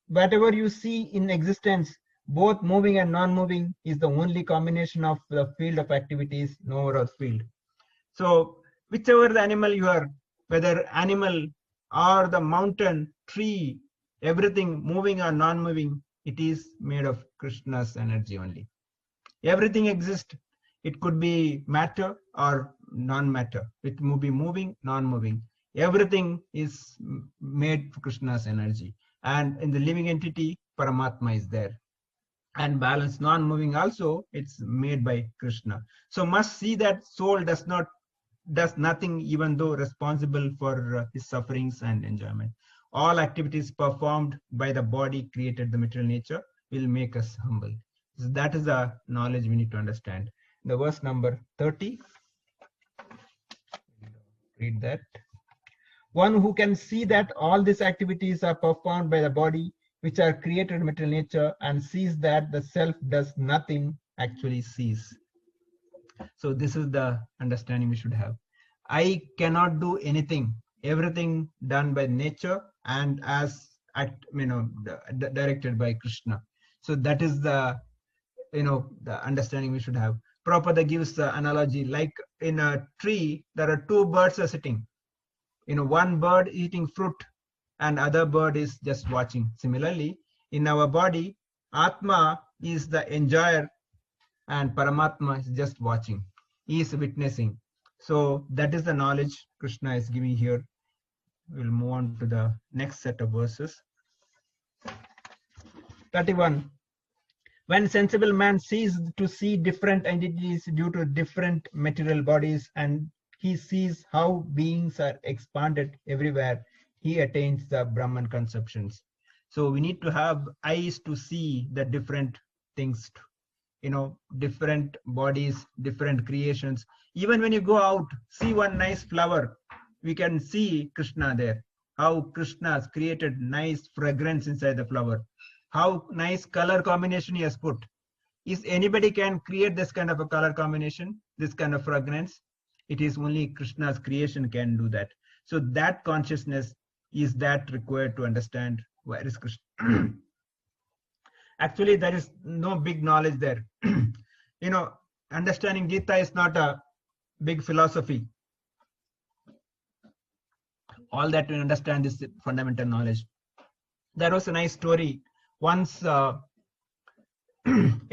whatever you see in existence, both moving and non-moving, is the only combination of the field of activities, no overall field. So whichever the animal you are, whether animal or the mountain, tree, everything moving or non-moving, it is made of Krishna's energy only. Everything exists. It could be matter or non-matter. It will be moving, non-moving. Everything is made for Krishna's energy. And in the living entity, Paramatma is there. And balance, non-moving also, it's made by Krishna. So must see that soul does nothing, even though responsible for his sufferings and enjoyment. All activities performed by the body created the material nature will make us humble. So that is the knowledge we need to understand. The verse number 30. Read that. One who can see that all these activities are performed by the body, which are created material nature, and sees that the self does nothing, actually sees. So this is the understanding we should have. I cannot do anything. Everything done by nature and as directed by Krishna. So that is the the understanding we should have. Prabhupada gives the analogy like in a tree there are 2 birds are sitting. One bird eating fruit and other bird is just watching. Similarly, in our body, Atma is the enjoyer and Paramatma is just watching. He is witnessing. So that is the knowledge Krishna is giving here. We'll move on to the next set of verses. 31. When sensible man sees to see different entities due to different material bodies, and he sees how beings are expanded everywhere, he attains the Brahman conceptions. So we need to have eyes to see the different things, different bodies, different creations. Even when you go out, see one nice flower, we can see Krishna there. How Krishna has created nice fragrance inside the flower. How nice color combination he has put. Is anybody can create this kind of a color combination, this kind of fragrance? It is only Krishna's creation can do that. So that consciousness is that required to understand where is Krishna. Actually, there is no big knowledge there. Understanding Gita is not a big philosophy. All that we understand is fundamental knowledge. There was a nice story. Once a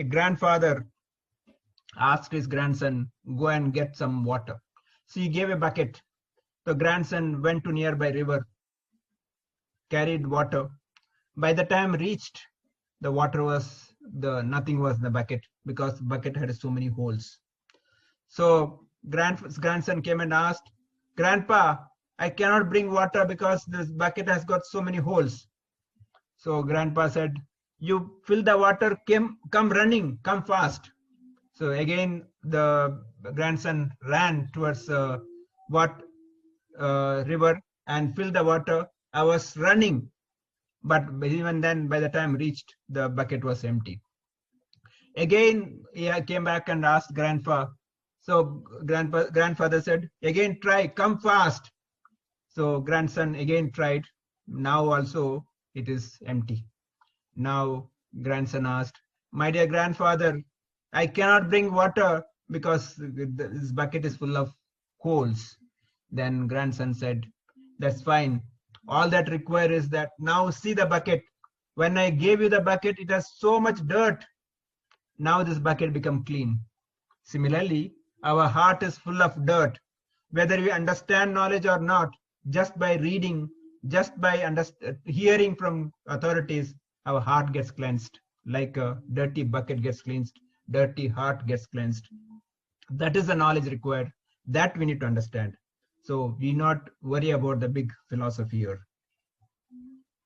grandfather asked his grandson, go and get some water. So he gave a bucket. The grandson went to nearby river, carried water. By the time reached, the water was, nothing was in the bucket because the bucket had so many holes. So grandson came and asked, Grandpa, I cannot bring water because this bucket has got so many holes. So grandpa said, you fill the water, come running, come fast. So again, the grandson ran towards river and filled the water. I was running, but even then, by the time reached, the bucket was empty. Again, he came back and asked grandpa. So grandfather said, again try, come fast. So grandson again tried. Now also it is empty. Now grandson asked, my dear grandfather, I cannot bring water because this bucket is full of holes. Then grandson said, that's fine. All that require is that now see the bucket. When I gave you the bucket, it has so much dirt. Now this bucket become clean. Similarly, our heart is full of dirt. Whether we understand knowledge or not, just by reading, just by hearing from authorities, our heart gets cleansed. Like a dirty bucket gets cleansed, dirty heart gets cleansed. That is the knowledge required. That we need to understand. So we not worry about the big philosophy here.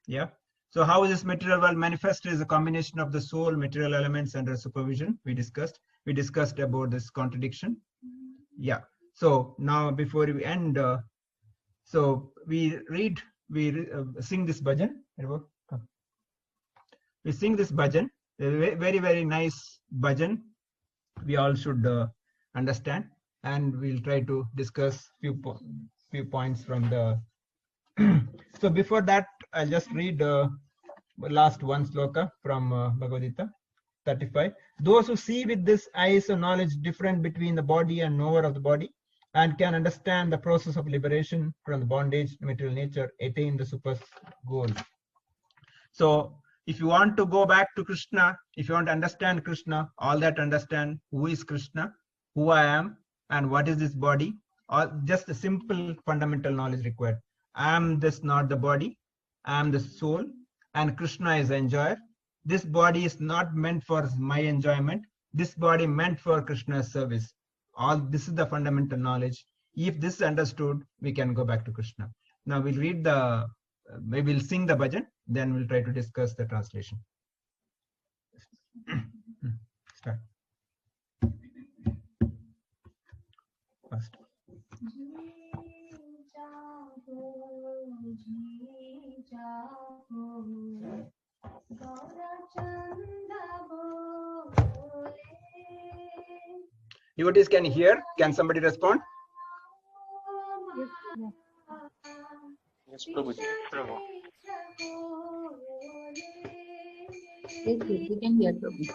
Yeah. So how this material world manifested is a combination of the soul, material elements under supervision. We discussed about this contradiction. Yeah. So now before we end, so we sing this bhajan. We sing this bhajan, a very, very nice bhajan. We all should understand, and we'll try to discuss few points from the. So before that, I'll just read last one sloka from Bhagavad Gita 35. Those who see with this eyes of knowledge different between the body and knower of the body, and can understand the process of liberation from the bondage to material nature, attain the super goal. So if you want to go back to Krishna, if you want to understand Krishna, all that understand who is Krishna, who I am, and what is this body, or just a simple fundamental knowledge required. I am this, not the body. I am the soul, and Krishna is the enjoyer. This body is not meant for my enjoyment. This body meant for Krishna's service. All this is the fundamental knowledge. If this is understood, we can go back to Krishna. Now we'll read maybe we'll sing the bhajan, then we'll try to discuss the translation. Start. First. Devotees can hear. Can somebody respond? Yes, Prabhuji. Yes, we can hear Prabhu.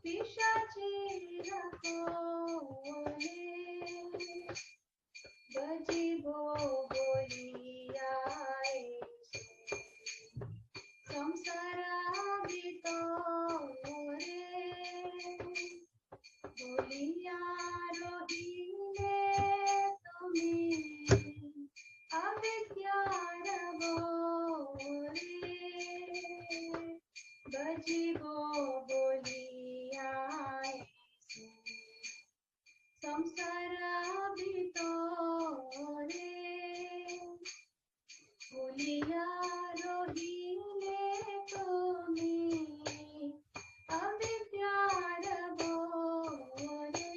Pishachi बजिबो बोलियाए संसारादितो रे बोलिया रोहिने तुम्हें अविद्यार बोले बजिबो बोलियाए संसारादितो रे बोलिया रोहिने तुम्हें अविद्यार बोले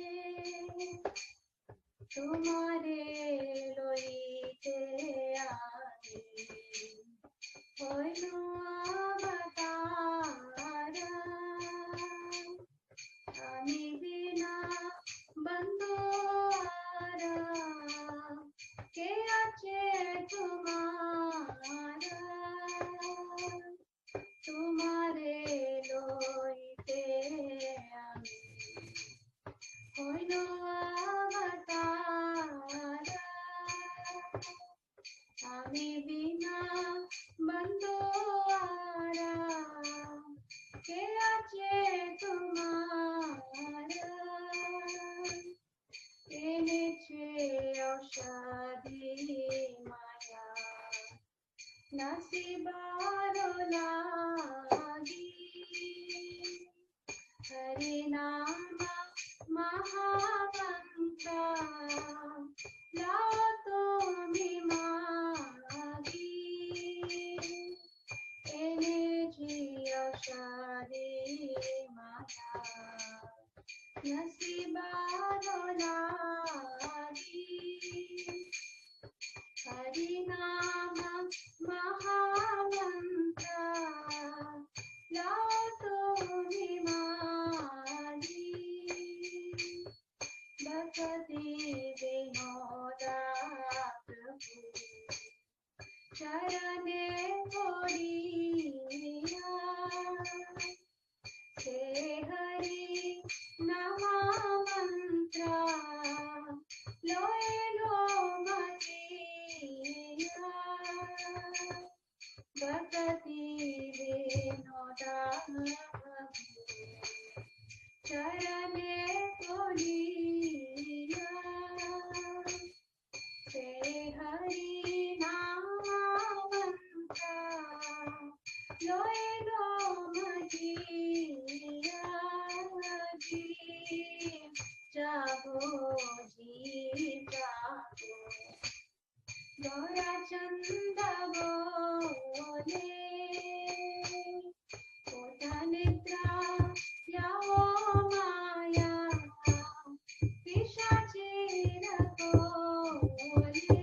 तुम्हारे लोईते आए होइनो अवतारा आमी बिना बंदोरा के अच्छे तुम्हारा तुम्हारे लोईते आमी होइनो अवतारा आमी बिना बंदोरा के अच्छे तुम्हारा এনেছে ঔষধি মায়া নসিবার লাগি হরি নাম মহামন্ত্র লাও তুমি মাগি এনেছি ঔষধি মায়া नसीबारो लागी हरि नाम महामंत्र लाओ तुम्हें मागी भक्ति विनोदा प्रभु चरणे पड़िया हे हरि महामंत्र लोए लो मजिया भक्ति विनोदा चरणे पड़िया हे हरि महामंत्र लोए लो मजिया जागो जी जागो गौरा चंद बोले कोटा निद्रा याओ माया पिशाचीर बोले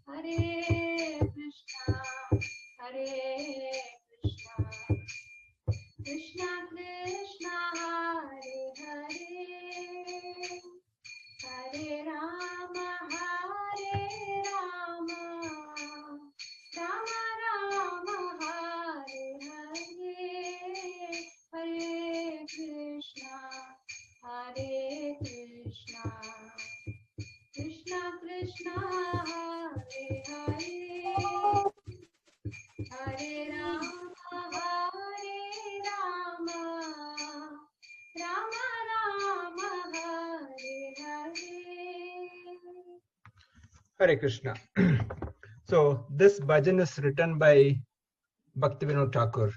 हरे Krishna Krishna Krishna Hare Hare Hare Ram Ram Ram Hare Hare Hare Krishna Krishna Krishna Hare Hare Hare Ram Ram Hare Hare. Hare Krishna. So this bhajan is written by Bhaktivinoda Thakur.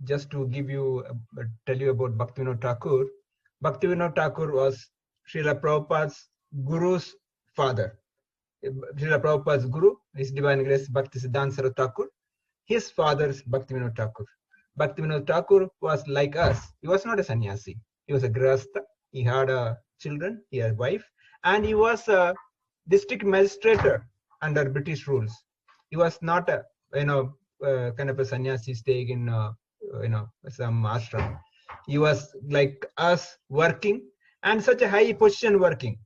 Just to give you, tell you about Bhaktivinoda Thakur. Bhaktivinoda Thakur was Srila Prabhupada's guru's father. Srila Prabhupada's guru, His Divine Grace Bhakti Siddhanta Saraswati Thakur. His father is Bhaktivinoda Thakur. Bhaktivinoda Thakur was like us. He was not a sannyasi. He was a grihastha. He had children, he had a wife, and he was a district magistrate under British rules. He was not a kind of a sannyasi staying in some ashram. He was like us, working, and such a high position working.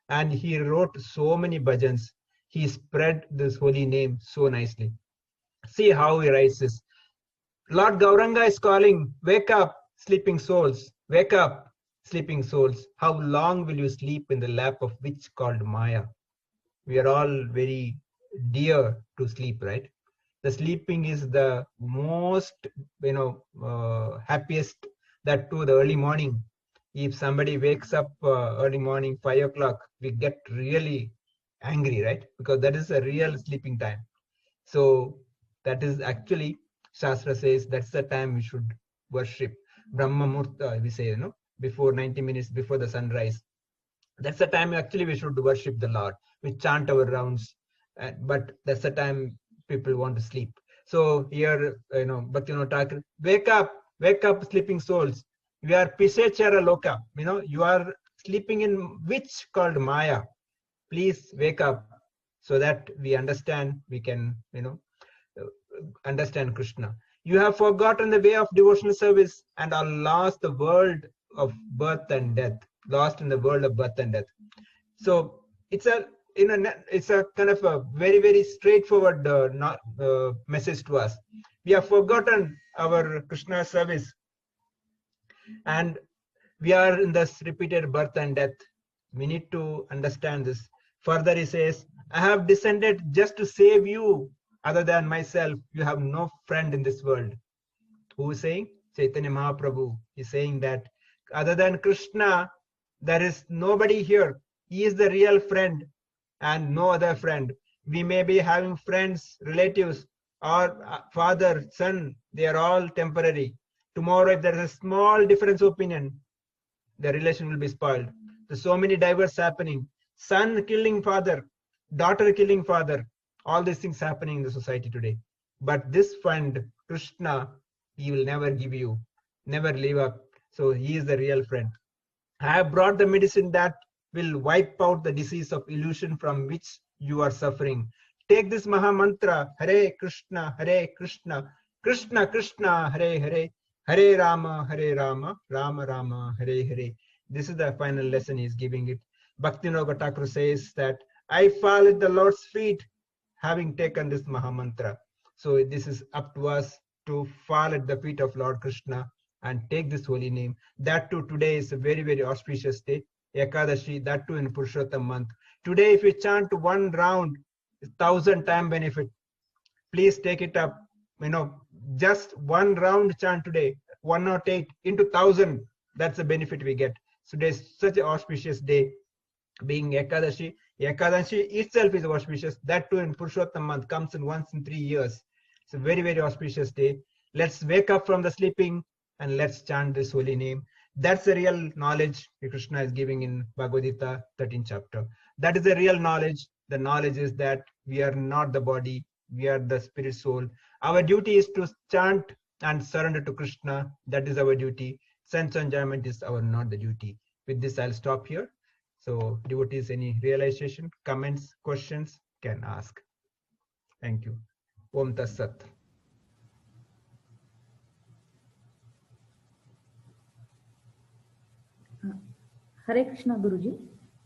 And he wrote so many bhajans. He spread this holy name so nicely. See how he writes this. Lord Gauranga is calling, wake up, sleeping souls, wake up, sleeping souls, how long will you sleep in the lap of which called Maya? We are all very dear to sleep, right? The sleeping is the most, happiest, that too the early morning. If somebody wakes up early morning, 5 o'clock, we get really angry, right? Because that is a real sleeping time. So that is actually, Shastra says that's the time we should worship. Brahma Murta, we say, before 90 minutes before the sunrise. That's the time actually we should worship the Lord. We chant our rounds, but that's the time people want to sleep. So here, Bhaktivinoda Thakur, wake up, sleeping souls. We are Pisechara Loka. You are sleeping in which called Maya. Please wake up so that we understand, we can, understand Krishna. You have forgotten the way of devotional service and are lost the world of birth and death. Lost in the world of birth and death. So it's a kind of a very, very straightforward message to us. We have forgotten our Krishna service, and we are in this repeated birth and death. We need to understand this. Further, he says, I have descended just to save you. Other than myself, you have no friend in this world. Who is saying? Chaitanya Mahaprabhu is saying that other than Krishna, there is nobody here. He is the real friend and no other friend. We may be having friends, relatives, or father, son. They are all temporary. Tomorrow, if there is a small difference of opinion, the relation will be spoiled. There's so many divorces happening. Son killing father, daughter killing father. All these things happening in the society today. But this friend, Krishna, he will never give you, never leave up. So he is the real friend. I have brought the medicine that will wipe out the disease of illusion from which you are suffering. Take this Maha Mantra, Hare Krishna, Krishna Krishna, Hare Hare, Hare Rama, Rama Rama, Hare Hare. This is the final lesson he is giving it. Bhaktivinoda Thakur says that I fall at the Lord's feet, having taken this Maha Mantra. So this is up to us to fall at the feet of Lord Krishna and take this holy name. That too, today is a very, very auspicious day. Ekadashi, that too in Purushottam month. Today, if you chant one round, 1,000 time benefit. Please take it up. Just one round chant today, 108 into 1,000. That's the benefit we get. So today is such an auspicious day. Being Ekadashi, Ekadashi itself is auspicious. That too in Purushottam month, comes in once in 3 years. It's a very, very auspicious day. Let's wake up from the sleeping and let's chant this holy name. That's the real knowledge Krishna is giving in Bhagavad Gita, 13th chapter. That is the real knowledge. The knowledge is that we are not the body, we are the spirit soul. Our duty is to chant and surrender to Krishna. That is our duty. Sense enjoyment is not the duty. With this, I'll stop here. So, devotees, any realization, comments, questions, can ask. Thank you. Om Tat Sat. Hare Krishna, Guruji.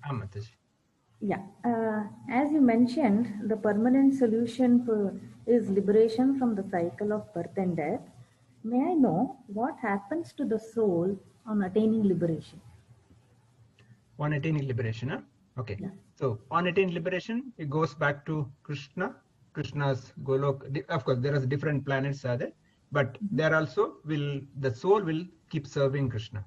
Amataji. Yeah, as you mentioned, the permanent solution is liberation from the cycle of birth and death. May I know what happens to the soul on attaining liberation? On attaining liberation, huh? Okay. Yeah. So on attaining liberation, it goes back to Krishna. Krishna's Golok. Of course, there are different planets are there, but there also the soul will keep serving Krishna,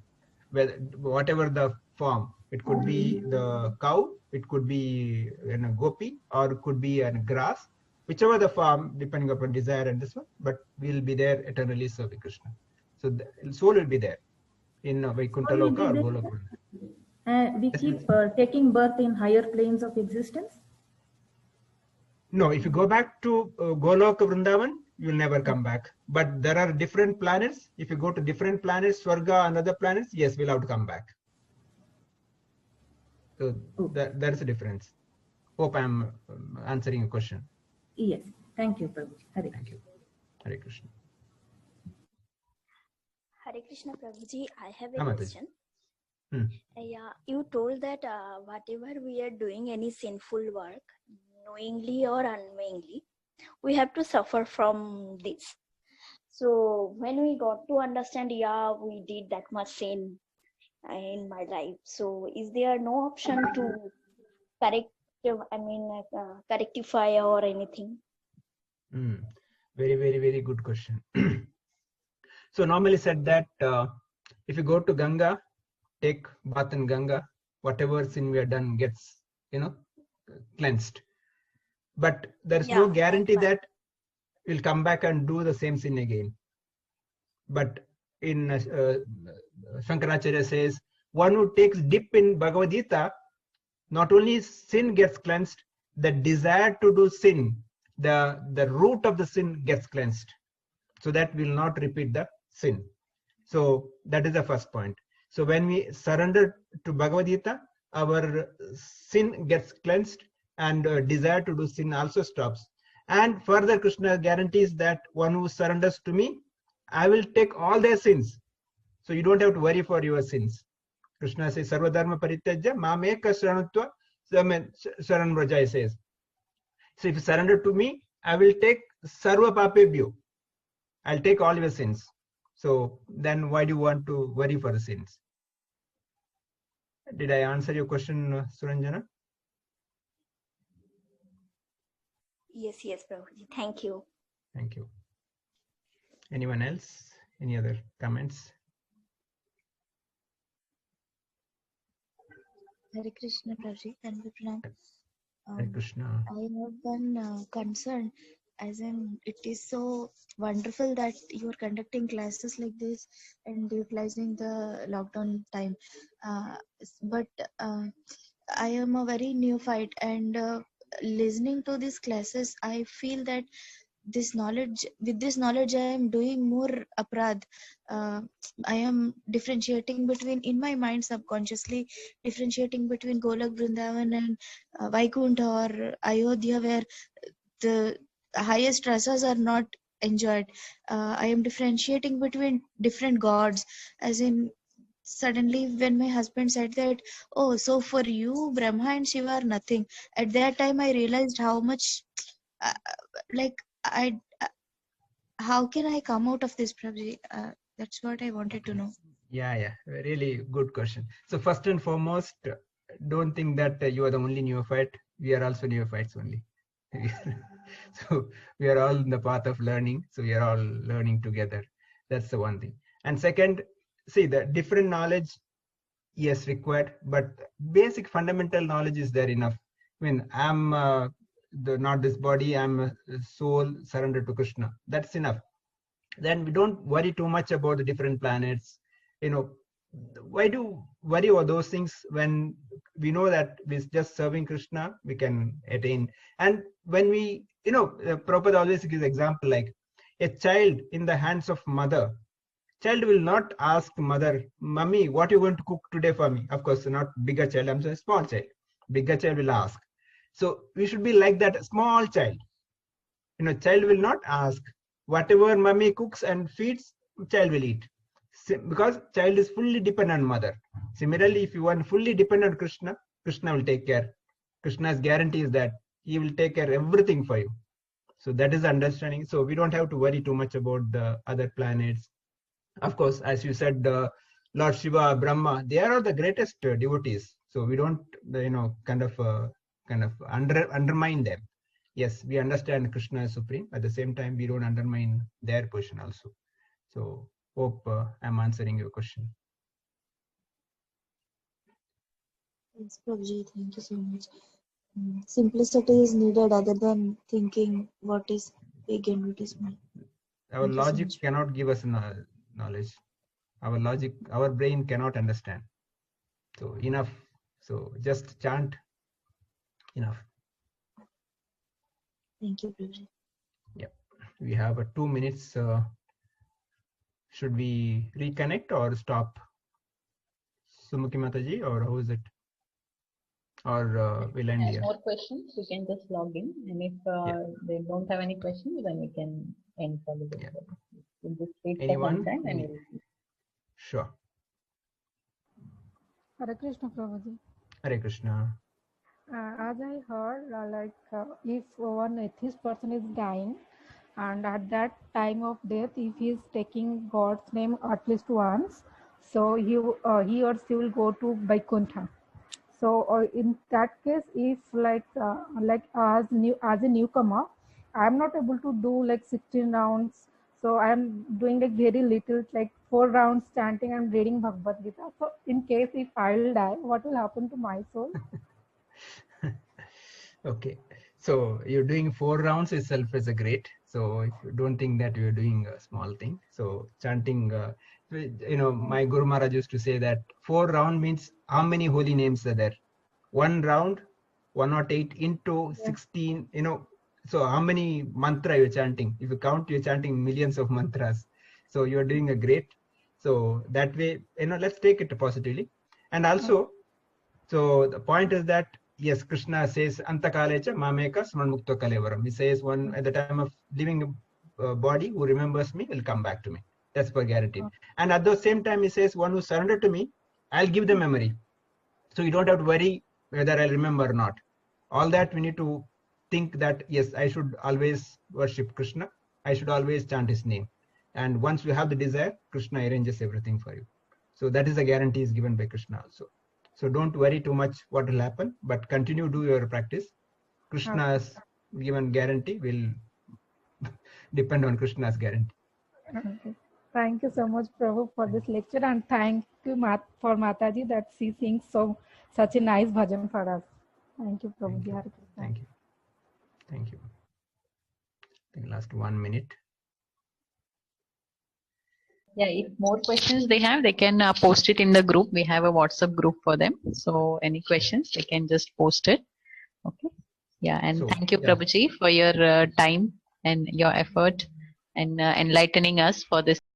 whatever the form. It could be the cow, it could be a gopi, or it could be a grass, whichever the form, depending upon desire and this one. But we'll be there eternally serving Krishna. So the soul will be there in Vaikuntha Loka or Goloka. We keep taking birth in higher planes of existence? No, if you go back to Goloka Vrindavan, you will never come back. But there are different planets. If you go to different planets, Swarga and other planets, yes, we'll have to come back. So there is a difference. Hope I'm answering your question. Yes. Thank you, Prabhu. Hare. Thank you. Hare Krishna. Hare Krishna, Prabhuji. I have a Amataji. question. Yeah, you told that whatever we are doing, any sinful work, knowingly or unknowingly, we have to suffer from this. So when we got to understand, yeah, we did that much sin, in my life. So is there no option to correct, correctify or anything? Very, very, very good question. So normally said that if you go to Ganga, take bath in Ganga, whatever sin we have done gets, cleansed. But there is no guarantee that we'll come back and do the same sin again. But in Shankaracharya says, one who takes dip in Bhagavad Gita, not only sin gets cleansed, the desire to do sin, the root of the sin gets cleansed, so that will not repeat the sin. So that is the first point. So when we surrender to Bhagavad Gita, our sin gets cleansed, and desire to do sin also stops. And further, Krishna guarantees that one who surrenders to me, I will take all their sins. So you don't have to worry for your sins. Krishna says, Sarva Dharma Parityajya Mameka Sharanutva Sharan Vrajaya says. So if you surrender to me, I will take Sarva Papebhyo. I'll take all your sins. So then why do you want to worry for the sins? Did I answer your question, Suranjana? Yes, Prabhuji. Thank you. Thank you. Anyone else? Any other comments? Hare Krishna, Prabhuji. Thank you, Pranam. Hare Krishna. I have one concern, as in it is so wonderful that you are conducting classes like this and utilizing the lockdown time. But I am a very neophyte, and listening to these classes, I feel that with this knowledge, I am doing more aparadh. I am differentiating between, in my mind, subconsciously differentiating between Golak, Vrindavan, and Vaikuntha or Ayodhya, where the highest rasas are not enjoyed. I am differentiating between different gods, as in suddenly when my husband said that, oh, so for you Brahma and Shiva are nothing, at that time I realized how much how can I come out of this, Prabhuji? That's what I wanted to know. Yeah, really good question. So first and foremost, don't think that you are the only neophyte. We are also neophytes only. So we are all in the path of learning. So we are all learning together. That's the one thing. And second, see, the different knowledge, yes, required, but basic fundamental knowledge is there enough. I mean, I'm not this body, I'm a soul surrendered to Krishna. That's enough. Then we don't worry too much about the different planets. Why do worry about those things when we know that with just serving Krishna, we can attain? And when we, Prabhupada always gives example like a child in the hands of mother. Child will not ask mother, Mummy, what are you going to cook today for me? Of course, not bigger child, I'm saying small child. Bigger child will ask. So we should be like that small child. Child will not ask. Whatever mummy cooks and feeds, child will eat. Because child is fully dependent on mother. Similarly, if you want fully dependent on Krishna, Krishna will take care. Krishna's guarantee is that he will take care of everything for you. So that is the understanding. So we don't have to worry too much about the other planets. Of course, as you said, Lord Shiva, Brahma, they are all the greatest devotees. So we don't, kind of undermine them. Yes, we understand Krishna is supreme. At the same time, we don't undermine their position also. So hope I'm answering your question. Yes, Prabhuji, thank you so much. Simplicity is needed other than thinking what is big and what is small. Our logic cannot give us knowledge. Our brain cannot understand. So enough. So just chant. Enough. Thank you, Prabhuji. Yep. We have 2 minutes. Should we reconnect or stop? Sumukhi Mataji, or how is it? Or we'll end here? More questions, you can just log in. And if they don't have any questions, then we can end for the day. We'll just wait for some time and we'll see. Sure. Hare Krishna, Prabhuji. Hare Krishna. As I heard, if one atheist person is dying, and at that time of death, if he is taking God's name at least once, so he or she will go to Vaikuntha. So in that case, if like as a newcomer, I'm not able to do like 16 rounds. So I'm doing like very little, like 4 rounds chanting and reading Bhagavad Gita. So in case if I will die, what will happen to my soul? Okay, so you're doing 4 rounds itself is a great. So if you don't think that you're doing a small thing, so chanting, my Guru Maharaj used to say that 4 round means how many holy names are there? 1 round, 108 into 16, so how many mantra you're chanting? If you count, you're chanting millions of mantras. So you're doing a great. So that way, let's take it positively. And also, so the point is that, yes, Krishna says, Antakalecha mameka smanmukta kalevaram. He says, one at the time of leaving a body, who remembers me will come back to me. That's for guaranteed. And at the same time, he says, one who surrendered to me, I'll give the memory. So you don't have to worry whether I'll remember or not. All that we need to think that, yes, I should always worship Krishna. I should always chant his name. And once you have the desire, Krishna arranges everything for you. So that is the guarantee is given by Krishna also. So don't worry too much what will happen, but continue do your practice. Krishna's given guarantee will depend on Krishna's guarantee. Okay. Thank you so much, Prabhu, for this lecture, and thank you for Mataji that she sings such a nice bhajan for us. Thank you, Prabhu. Thank you. Thank you. I think last 1 minute. Yeah, if more questions they have, they can post it in the group. We have a WhatsApp group for them. So any questions, they can just post it. Okay. Yeah, and thank you, Prabhuji, for your time and your effort and enlightening us for this.